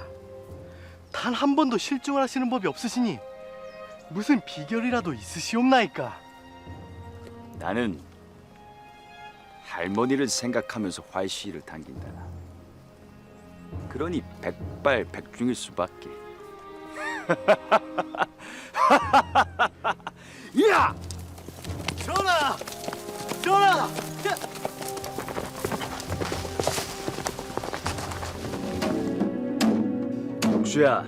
단 한 번도 실종을 하시는 법이 없으시니 무슨 비결이라도 있으시옵나이까? 나는 할머니를 생각하면서 활시를 당긴다. 그러니 백발백중일 수밖에. 야! 전하! 독수야,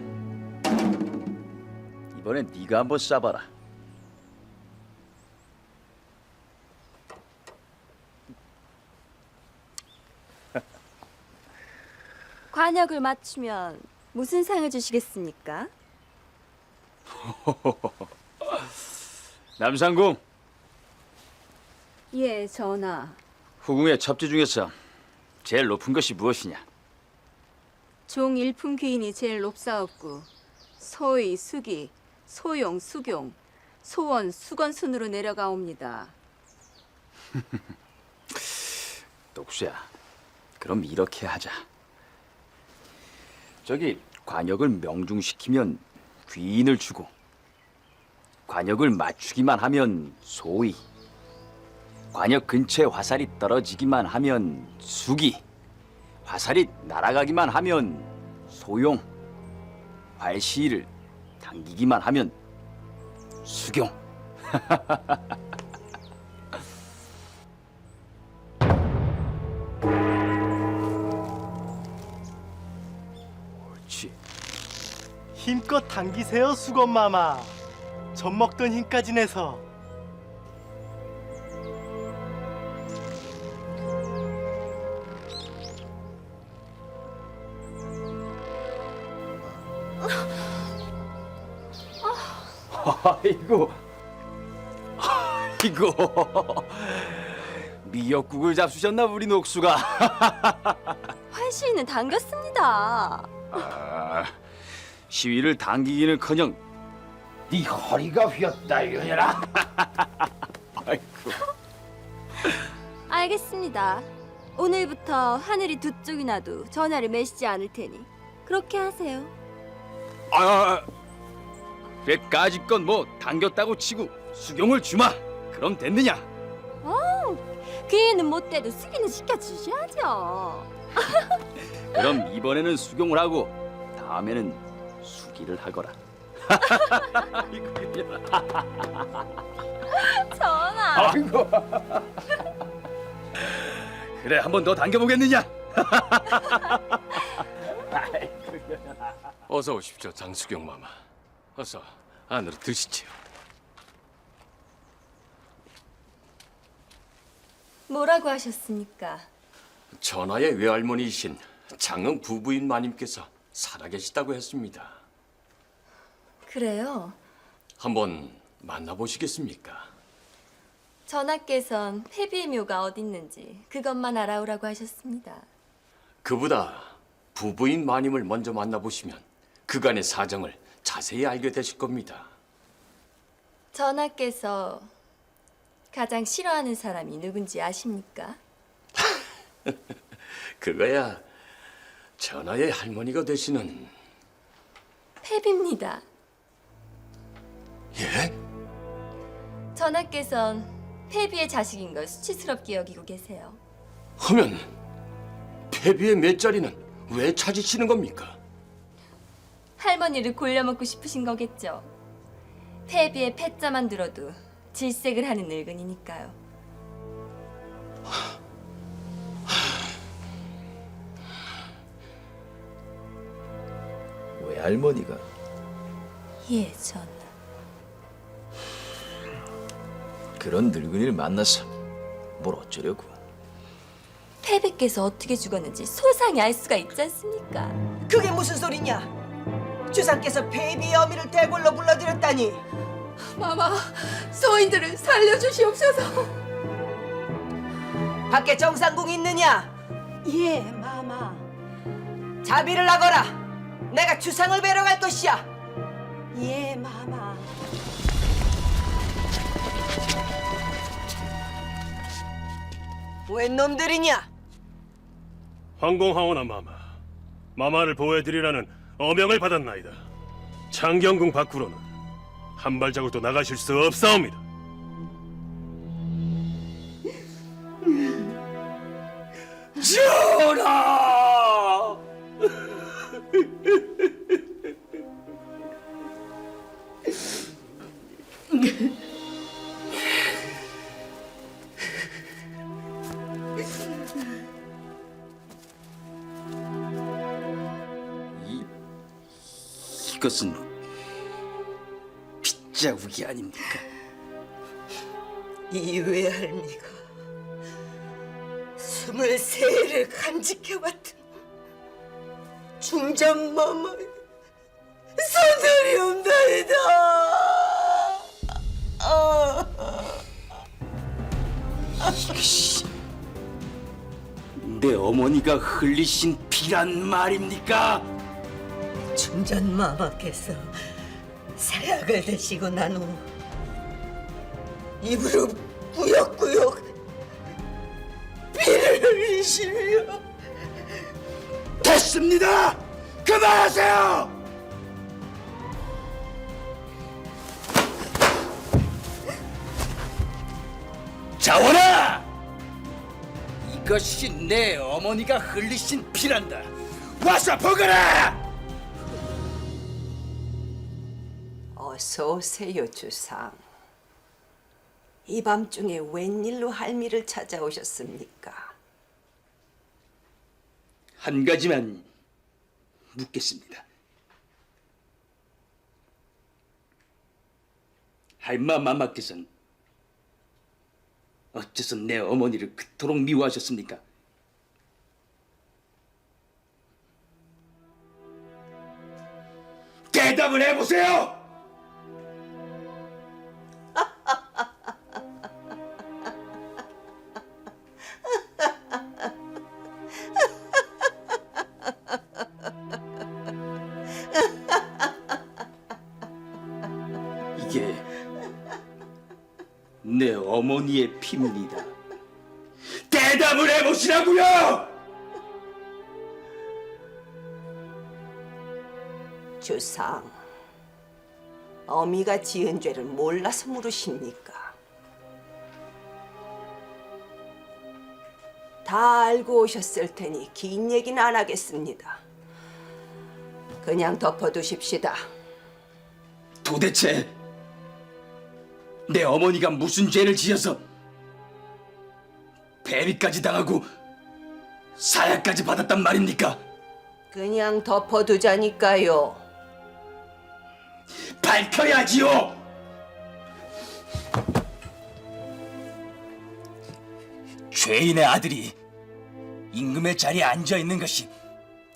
이번엔 네가 한번 쏴봐라. 관역을 맞추면 무슨 상을 주시겠습니까? 남상궁, 예, 전하. 후궁의 첩지 중에서 제일 높은 것이 무엇이냐? 종 일품 귀인이 제일 높사옵고 소의, 수기, 소용, 수경, 소원, 수건 순으로 내려가옵니다. 독수야, 그럼 이렇게 하자. 저기 관역을 명중시키면 귀인을 주고 관역을 맞추기만 하면 소위, 관역 근처에 화살이 떨어지기만 하면 수기, 화살이 날아가기만 하면 소용, 활시를 당기기만 하면 수경. 옳지. 힘껏 당기세요, 수건마마. 젖 먹던 힘까지 내서. 아이고, 미역국을 잡수셨나 우리 녹수가? 활시위는 당겼습니다. 아, 시위를 당기기는커녕 네 허리가 휘었다 이거냐? 아이고. 알겠습니다. 오늘부터 하늘이 두 쪽이 나도 전화를 매시지 않을 테니 그렇게 하세요. 그래까짓 건 뭐 당겼다고 치고 수경을 주마. 그럼 됐느냐? 귀는 못 대도 수기는 시켜주셔야죠. 그럼 이번에는 수경을 하고 다음에는 수기를 하거라. 전화. 아이고. 그래 한 번 더 당겨보겠느냐? 어서 오십시오, 장수경 마마. 어서 안으로 드시지요. 뭐라고 하셨습니까? 전하의 외할머니이신 장흥 부부인 마님께서 살아계시다고 했습니다. 그래요? 한번 만나보시겠습니까? 전하께선 폐비의 묘가 어딨는지 그것만 알아오라고 하셨습니다. 그보다 부부인 마님을 먼저 만나보시면 그간의 사정을 자세히 알게 되실 겁니다. 전하께서 가장 싫어하는 사람이 누군지 아십니까? 그거야 전하의 할머니가 되시는 폐비입니다. 예? 전하께선 폐비의 자식인 걸 수치스럽게 여기고 계세요. 하면 폐비의 몇 자리는 왜 찾으시는 겁니까? 할머니를 골려먹고 싶으신 거겠죠. 폐비의 패자만 들어도 질색을 하는 늙은이니까요. 외할머니가 예, 전하. 그런 늙은이를 만나서 뭘 어쩌려고? 폐비께서 어떻게 죽었는지 소상히 알 수가 있지 않습니까? 그게 무슨 소리냐? 주상께서 폐비의 어미를 대궐로 불러들였다니. 마마, 소인들을 살려주시옵소서. 밖에 정상궁 있느냐? 예, 마마. 자비를 하거라. 내가 주상을 뵈러 갈 것이야. 예, 마마. 웬 놈들이냐? 황공하오나 마마를 보호해드리라는 어명을 받았나이다. 창경궁 밖으로는 한 발자국도 나가실 수 없사옵니다. 전하! 이것은 빗자국이 아닙니까? 이 외할미가 23를 간직해왔던 중전마마의 소설이옵나이다. 이것이 내 어머니가 흘리신 피란 말입니까? 중전마마께서 사약을 드시고 난 후 입으로 꾸역꾸역 피를 흘리시며. 됐습니다! 그만하세요! 자원아! 이것이 내 어머니가 흘리신 피란다. 와서 보거라! 어서 오세요, 주상. 이 밤중에 웬일로 할미를 찾아오셨습니까? 한 가지만 묻겠습니다. 할마마마께서는 어째서 내 어머니를 그토록 미워하셨습니까? 대답을 해보세요! 내 어머니의 피입니다. 대답을 해보시라고요! 주상, 어미가 지은 죄를 몰라서 물으십니까? 다 알고 오셨을 테니 긴 얘기는 안 하겠습니다. 그냥 덮어두십시다. 도대체 내 어머니가 무슨 죄를 지어서 배비까지 당하고 사약까지 받았단 말입니까? 그냥 덮어두자니까요. 밝혀야지요! 죄인의 아들이 임금의 자리에 앉아있는 것이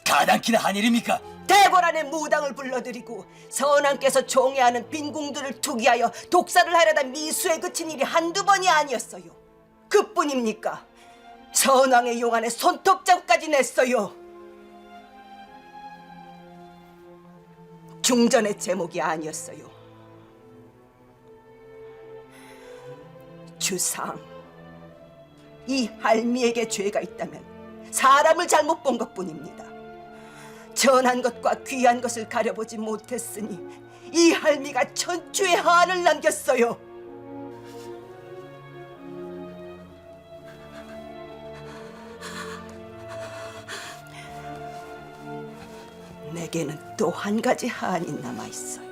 가당키나 한 일입니까? 대궐안에 무당을 불러들이고 선왕께서 총애하는 빈궁들을 투기하여 독사를 하려다 미수에 그친 일이 한두 번이 아니었어요. 그뿐입니까? 선왕의 용안에 손톱장까지 냈어요. 중전의 제목이 아니었어요. 주상, 이 할미에게 죄가 있다면 사람을 잘못 본 것뿐입니다. 전한 것과 귀한 것을 가려보지 못했으니 이 할미가 천추의 한을 남겼어요. 내게는 또 한 가지 한이 남아있어요.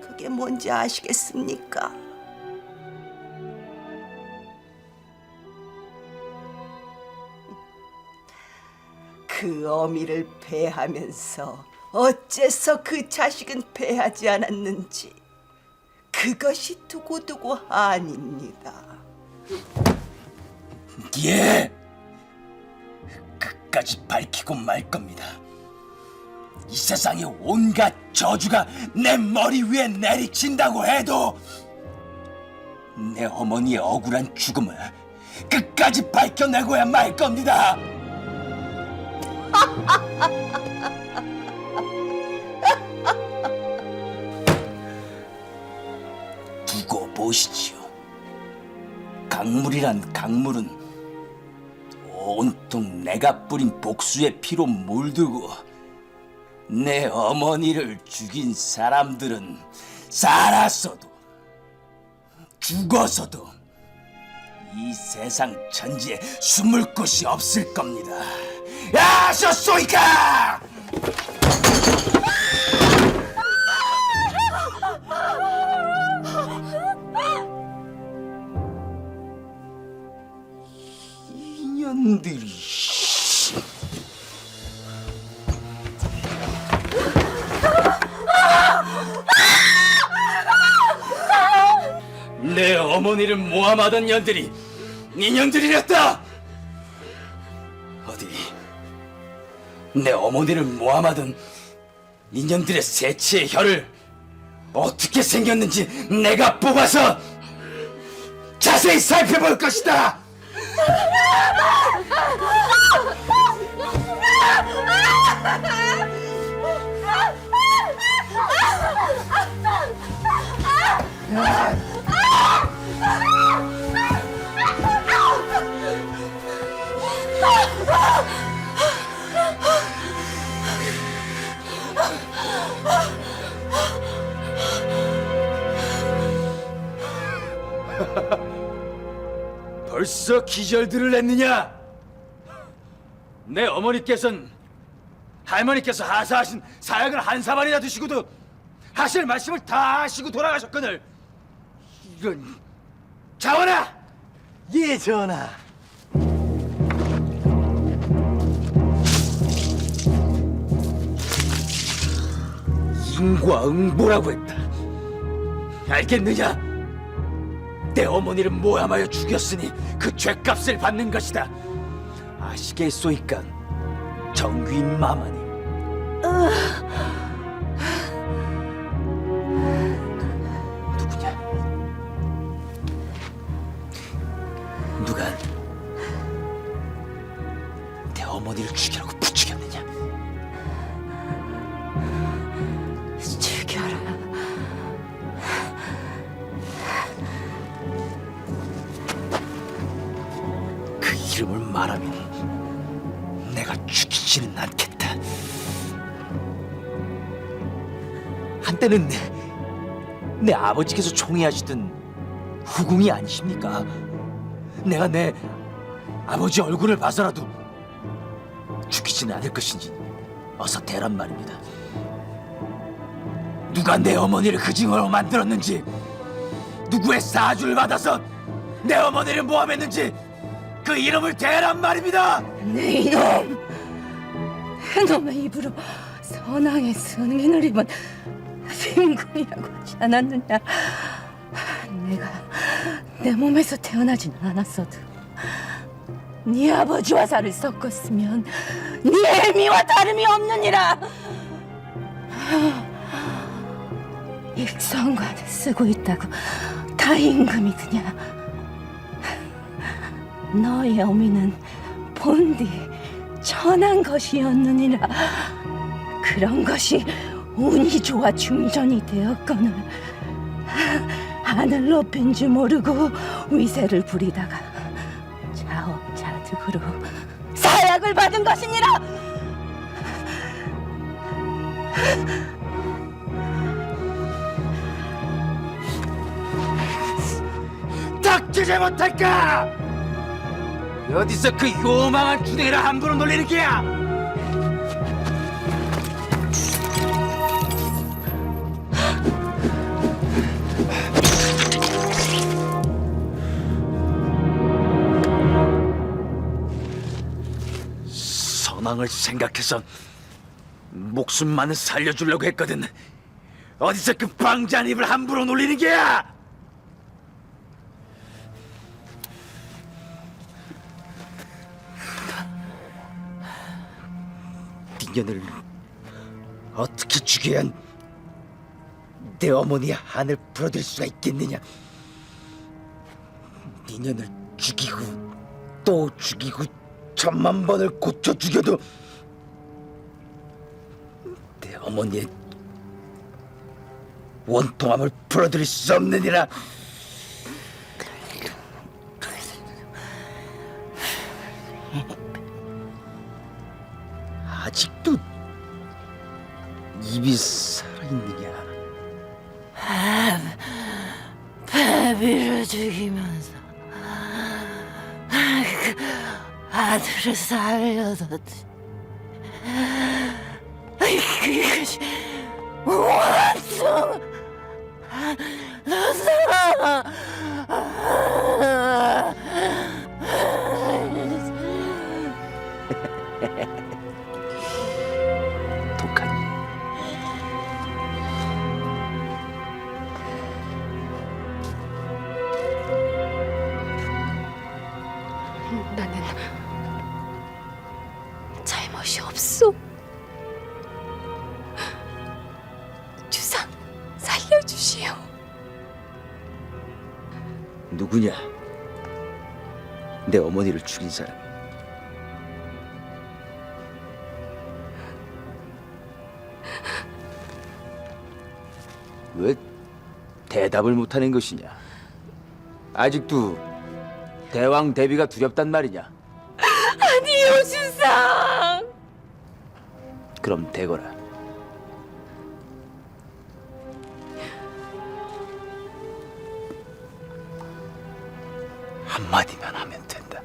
그게 뭔지 아시겠습니까? 그 어미를 배하면서 어째서 그 자식은 배하지 않았는지 그것이 두고두고 한입니다. 예, 끝까지 밝히고 말 겁니다. 이 세상의 온갖 저주가 내 머리 위에 내리친다고 해도 내 어머니의 억울한 죽음을 끝까지 밝혀내고야 말 겁니다. 두고 보시지요. 강물이란 강물은 온통 내가 뿌린 복수의 피로 물들고 내 어머니를 죽인 사람들은 살았어도 죽어서도 이 세상 천지에 숨을 곳이 없을 겁니다. 아셨소이까? 이년들이 내 어머니를 모함하던 년들이 인형들이랬다. 어디 내 어머니를 모함하던 인형들의 세치의 혀를 어떻게 생겼는지 내가 뽑아서 자세히 살펴볼 것이다. 벌써 기절들을 냈느냐? 내 어머니께서는 할머니께서 하사하신 사약을 한 사발이나 드시고도 하실 말씀을 다 하시고 돌아가셨거늘. 이런 자원아! 예, 전하. 인과응보라고 했다. 알겠느냐? 내 어머니를 모함하여 죽였으니 그 죄값을 받는 것이다. 아시겠소이까, 정귀인 마마님. 누구냐? 누가 내 어머니를 죽이라고 부추겼느냐? 죽여라. 이름을 말하면 내가 죽이지는 않겠다. 한때는 내 아버지께서 총애하시던 후궁이 아니십니까? 내가 내 아버지 얼굴을 봐서라도 죽이지는 않을 것인지 어서 대란 말입니다. 누가 내 어머니를 그 징으로 만들었는지, 누구의 사주를 받아서 내 어머니를 모함했는지 그 이름을 대란 말입니다. 네 이놈! 그놈의 입으로 선왕의 승인을 입은 빈군이라고 하지 않았느냐? 내가 내 몸에서 태어나지는 않았어도 네 아버지와 살을 섞었으면 네 애미와 다름이 없느니라. 일성관을 쓰고 있다고 다 임금이드냐? 너의 어미는 본디 천한 것이었느니라. 그런 것이 운이 좋아 중전이 되었거늘 하늘 높인 줄 모르고 위세를 부리다가 자업자득으로 사약을 받은 것이니라. 닥치지 못할까? 어디서 그 요망한 주댕이를 함부로 놀리는 게야? 선왕을 생각해서 목숨만은 살려주려고 했거든. 어디서 그 방자한 입을 함부로 놀리는 게야? 니년을 어떻게 죽여야 내 어머니의 한을 풀어드릴 수가 있겠느냐? 니년을 죽이고 또 죽이고 1000만 번을 고쳐 죽여도 내 어머니의 원통함을 풀어드릴 수 없느니라. 아직도 입이 살아있느냐? 배비를 죽이면서 그 아들을 살려뒀지. 그것이 원통 너사. 나는 잘못이 없소. 주상, 살려주시오. 누구냐? 내 어머니를 죽인 사람. 왜 대답을 못하는 것이냐? 아직도 대왕 대비가 두렵단 말이냐? 아니요, 주상. 그럼 되거라. 한마디만 하면 된다.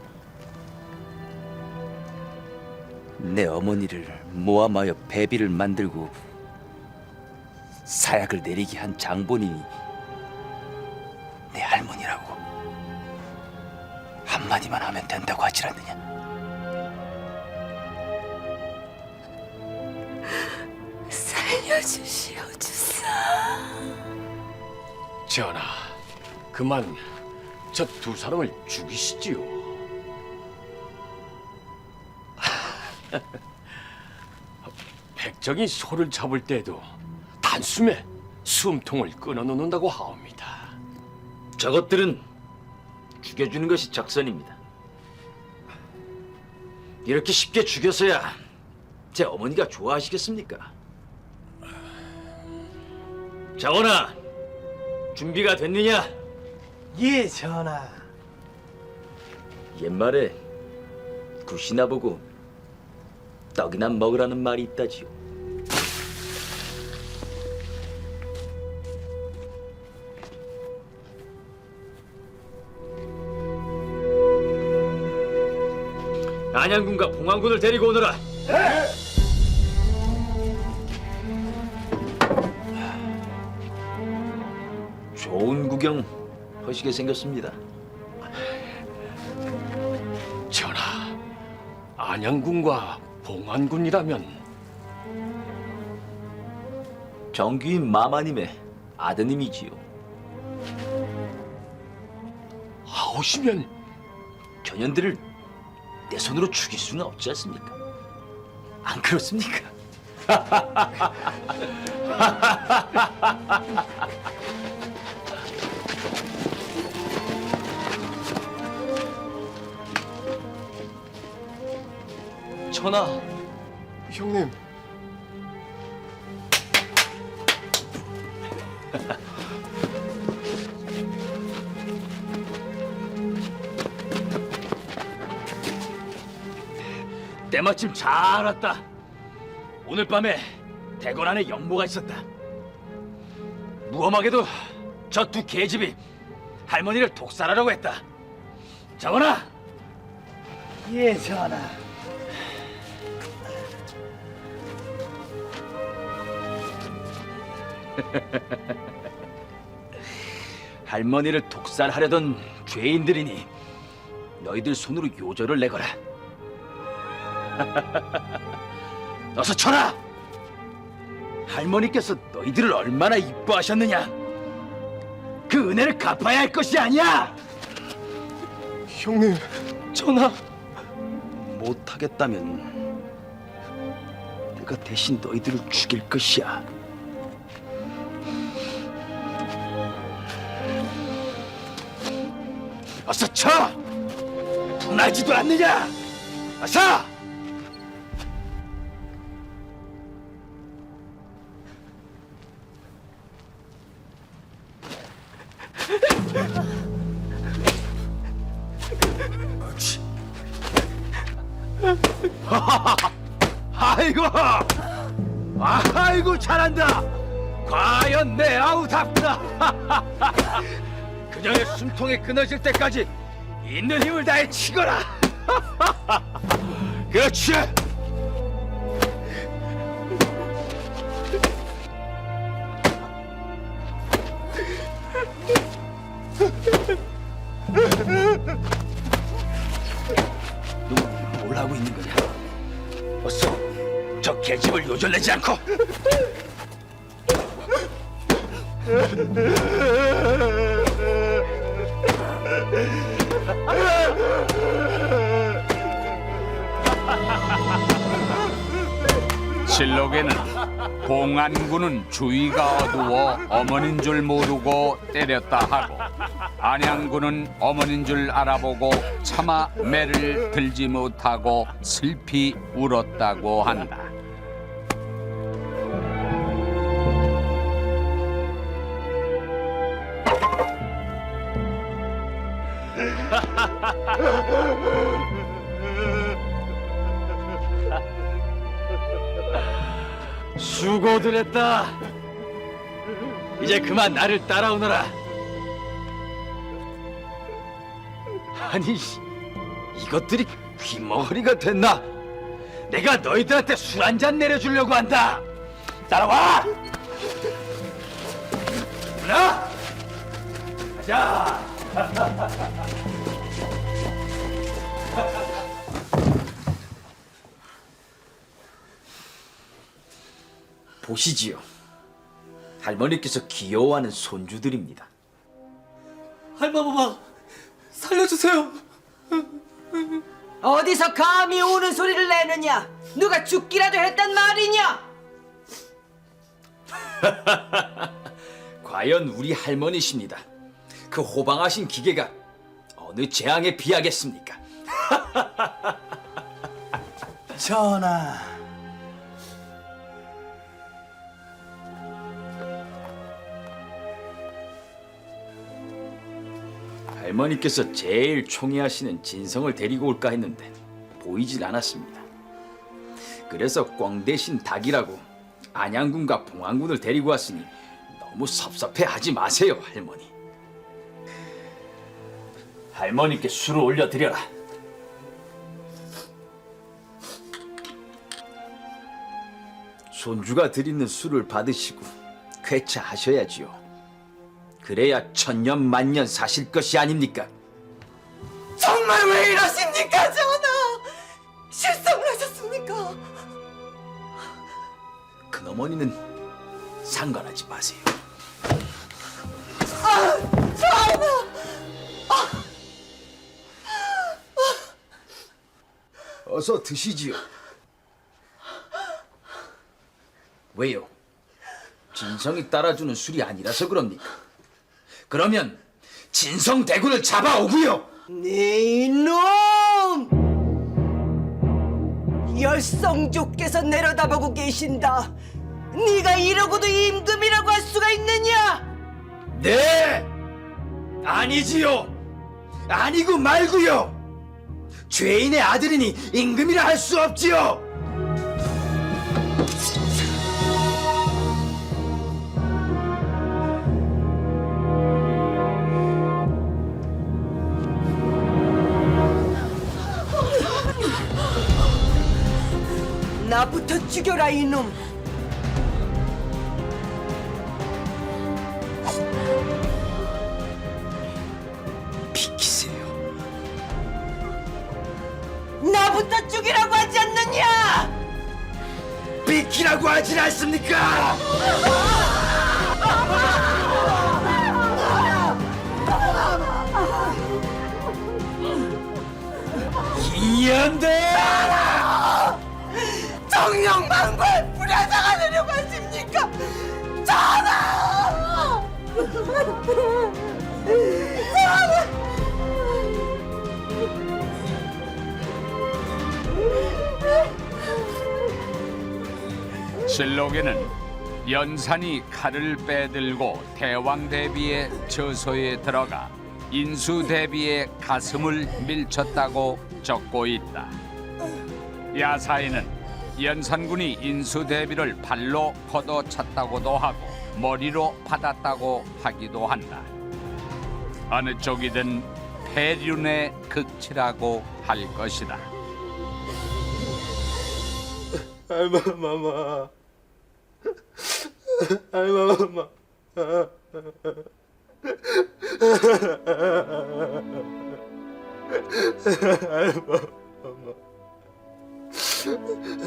내 어머니를 모함하여 배비를 만들고 사약을 내리게 한 장본인이 내 할머니라고 한마디만 하면 된다고 하질 않느냐? 살려주시오, 주상. 전하, 그만 저 두 사람을 죽이시지요. 백정이 소를 잡을 때도 단숨에 숨통을 끊어놓는다고 하옵니다. 저것들은 죽여주는 것이 적선입니다. 이렇게 쉽게 죽여서야 제 어머니가 좋아하시겠습니까? 장원아, 준비가 됐느냐? 예, 전하. 옛말에 굿이나 보고 떡이나 먹으라는 말이 있다지요. 안양군과 봉안군을 데리고 오너라. 좋은 구경 하시게 생겼습니다. 전하, 안양군과 봉안군이라면 정규인 마마님의 아드님이지요. 하오시면 전현들을 내 손으로 죽일 수는 없지 않습니까? 안 그렇습니까? 전하, 형님. 때마침 잘 왔다. 오늘 밤에 대궐 안에 영모가 있었다. 무엄하게도 저 두 계집이 할머니를 독살하려고 했다. 전하! 예, 전하. 할머니를 독살하려던 죄인들이니 너희들 손으로 요절을 내거라. 어서 쳐라! 할머니께서 너희들을 얼마나 이뻐하셨느냐? 그 은혜를 갚아야 할 것이 아니야! 형님, 전하. 못하겠다면 내가 대신 너희들을 죽일 것이야. 어서 쳐! 분하지도 않느냐? 어서! 아이고, 아이고 잘한다. 과연 내 아우답다. 그녀의 숨통이 끊어질 때까지 있는 힘을 다해 치거라. 그렇지. 너 뭘 하고 있는 거냐? 어서 저 계집을 요절내지 않고. 실록에는 봉안군은 주위가 어두워 어머니인 줄 모르고 때렸다 하고 안양군은 어머니인 줄 알아보고 차마 매를 들지 못하고 슬피 울었다고 한다. 수고들 했다. 이제 그만 나를 따라오너라. 아니, 이것들이 귀머거리가 됐나? 내가 너희들한테 술 한 잔 내려주려고 한다. 따라와. 나 가자. 보시지요. 할머니께서 귀여워하는 손주들입니다. 할머마, 살려주세요. 어디서 감히 우는 소리를 내느냐? 누가 죽기라도 했단 말이냐? 과연 우리 할머니십니다. 그 호방하신 기계가 어느 재앙에 비하겠습니까? 전하, 할머니께서 제일 총애하시는 진성을 데리고 올까 했는데 보이질 않았습니다. 그래서 꽝 대신 닭이라고 안양군과 봉안군을 데리고 왔으니 너무 섭섭해하지 마세요, 할머니. 할머니께 술을 올려드려라. 손주가 드리는 술을 받으시고 쾌차하셔야지요. 그래야 천년만년 사실 것이 아닙니까? 정말 왜 이러십니까, 전하? 실성하셨습니까? 큰어머니는 상관하지 마세요. 전하! 어서 드시지요. 왜요? 진성이 따라주는 술이 아니라서 그럽니까? 그러면 진성대군을 잡아오고요. 네 이놈! 열성조께서 내려다보고 계신다. 네가 이러고도 임금이라고 할 수가 있느냐? 네! 아니지요. 아니고 말고요. 죄인의 아들이니 임금이라 할 수 없지요. 나부터 죽여라, 이놈! 비키세요. 나부터 죽이라고 하지 않느냐! 비키라고 하진 않습니까? 이년들! 정령만골 부려나가려고 하십니까? 전하! 실록에는 연산이 칼을 빼들고 대왕 대비의 저소에 들어가 인수 대비의 가슴을 밀쳤다고 적고 있다. 야사에는 연산군이 인수 대비를 발로 걷어찼다고도 하고 머리로 받았다고 하기도 한다. 어느 쪽이든 폐륜의 극치라고 할 것이다. 알마마마. 알마마마.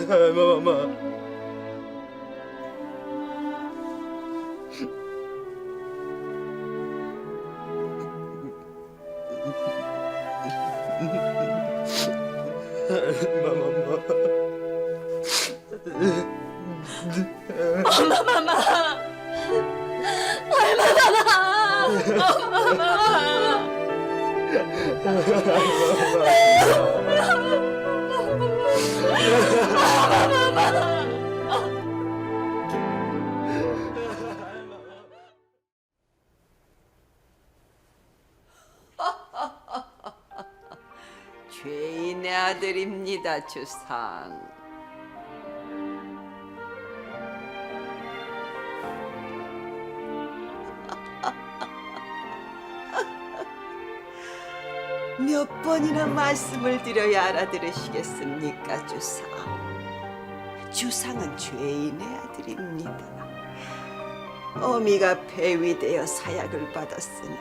알마마마. 엄마마마! 죄인의 아들입니다, 주상. 몇 번이나 말씀을 드려야 알아들으시겠습니까, 주상? 주상은 죄인의 아들입니다. 어미가 폐위되어 사약을 받았으니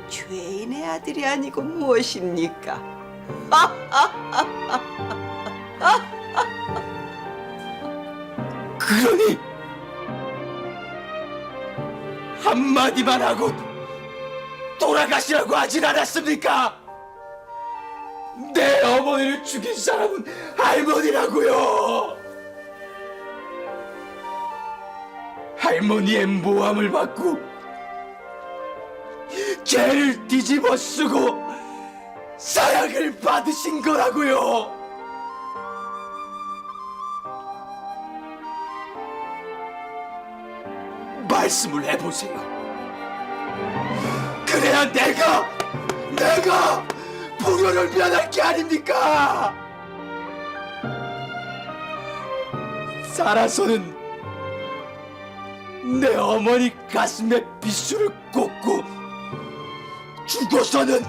죄인의 아들이 아니고 무엇입니까? 그러니 한마디만 하고 돌아가시라고 하진 않았습니까? 내 어머니를 죽인 사람은 할머니라고요. 할머니의 모함을 받고 죄를 뒤집어 쓰고 사약을 받으신 거라고요. 말씀을 해보세요. 그래야 내가 불효를 면할 게 아닙니까? 살아서는 내 어머니 가슴에 비수를 꽂고 죽어서는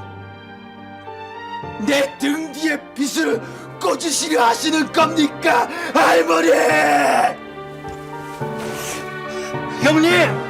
내 등 뒤에 비수를 꽂으시려 하시는 겁니까, 할머니? 형님!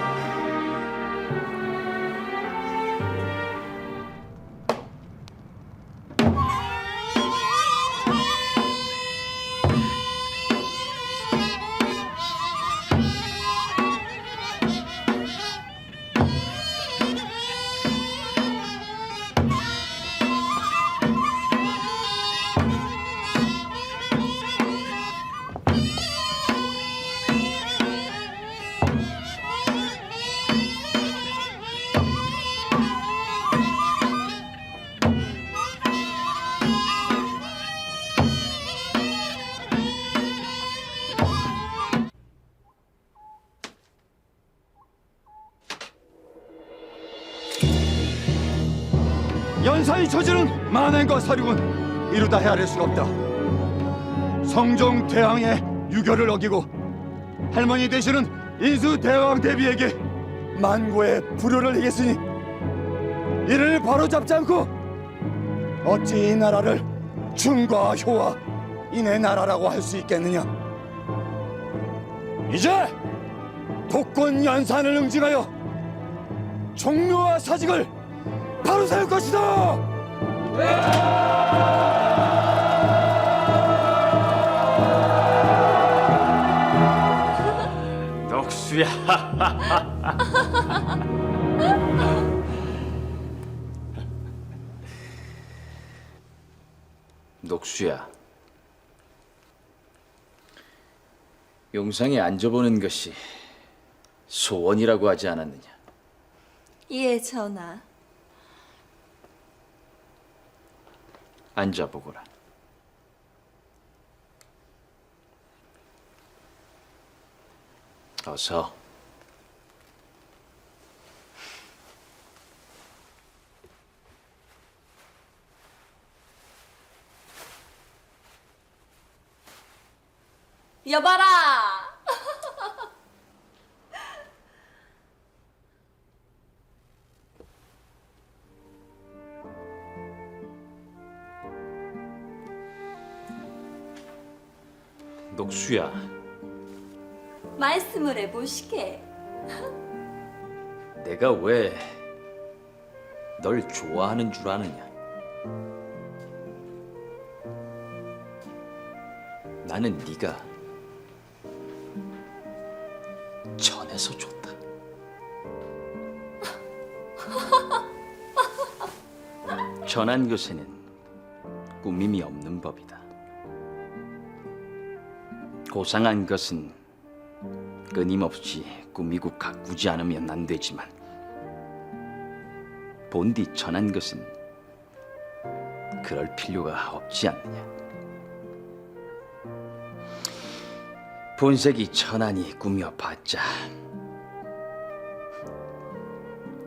연사의 저지른 만행과 사륙은 이루다 헤아릴 수가 없다. 성종 대왕의 유교를 어기고 할머니 되시는 인수 대왕 대비에게 만고의 불효를 행했으니 이를 바로잡지 않고 어찌 이 나라를 충과 효와 인의 나라라고 할 수 있겠느냐. 이제 독권 연산을 응징하여 종묘와 사직을 바로 세울 것이다. 녹수야. 녹수야. 용상에 앉아보는 것이 소원이라고 하지 않았느냐? 예, 전하. 앉아보거라. 어서. 여봐라! 녹수야. 말씀을 해보시게. 내가 왜 널 좋아하는 줄 아느냐? 나는 네가 전해서 좋다. 전한 것에는 꾸밈이 없는 법이다. 고상한 것은 끊임없이 꾸미고 가꾸지 않으면 안 되지만 본디 전한 것은 그럴 필요가 없지 않느냐. 본색이 천안이 꾸며봤자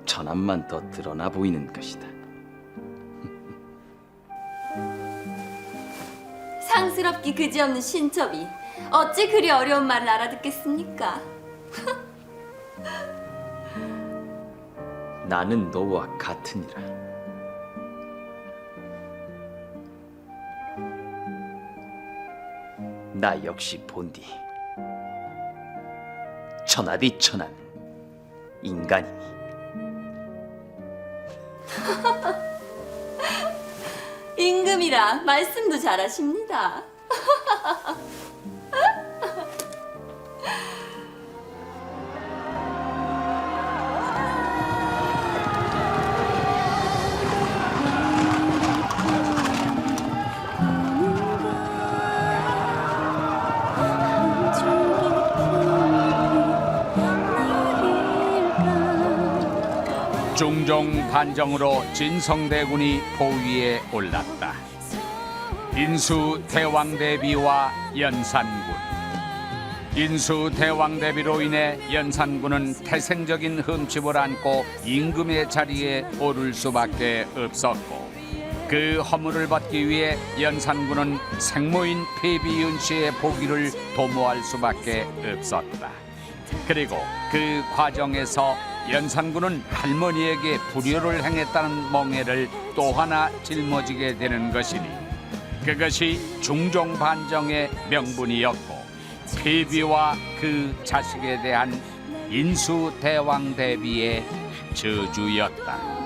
천안만 더 드러나 보이는 것이다. 상스럽기 그지없는 신첩이 어찌 그리 어려운 말을 알아듣겠습니까? 나는 너와 같으니라. 나 역시 본디 천하디 천한 인간이니. 임금이라 말씀도 잘하십니다. 중종 단정으로 진성대군이 포위에 올랐다. 인수 대왕대비와 연산군. 인수 대왕대비로 인해 연산군은 태생적인 흠집을 안고 임금의 자리에 오를 수밖에 없었고, 그 허물을 받기 위해 연산군은 생모인 폐비윤 씨의 포기를 도모할 수밖에 없었다. 그리고 그 과정에서 연산군은 할머니에게 불효를 행했다는 멍해를 또 하나 짊어지게 되는 것이니 그것이 중종반정의 명분이었고 폐비와 그 자식에 대한 인수대왕 대비의 저주였다.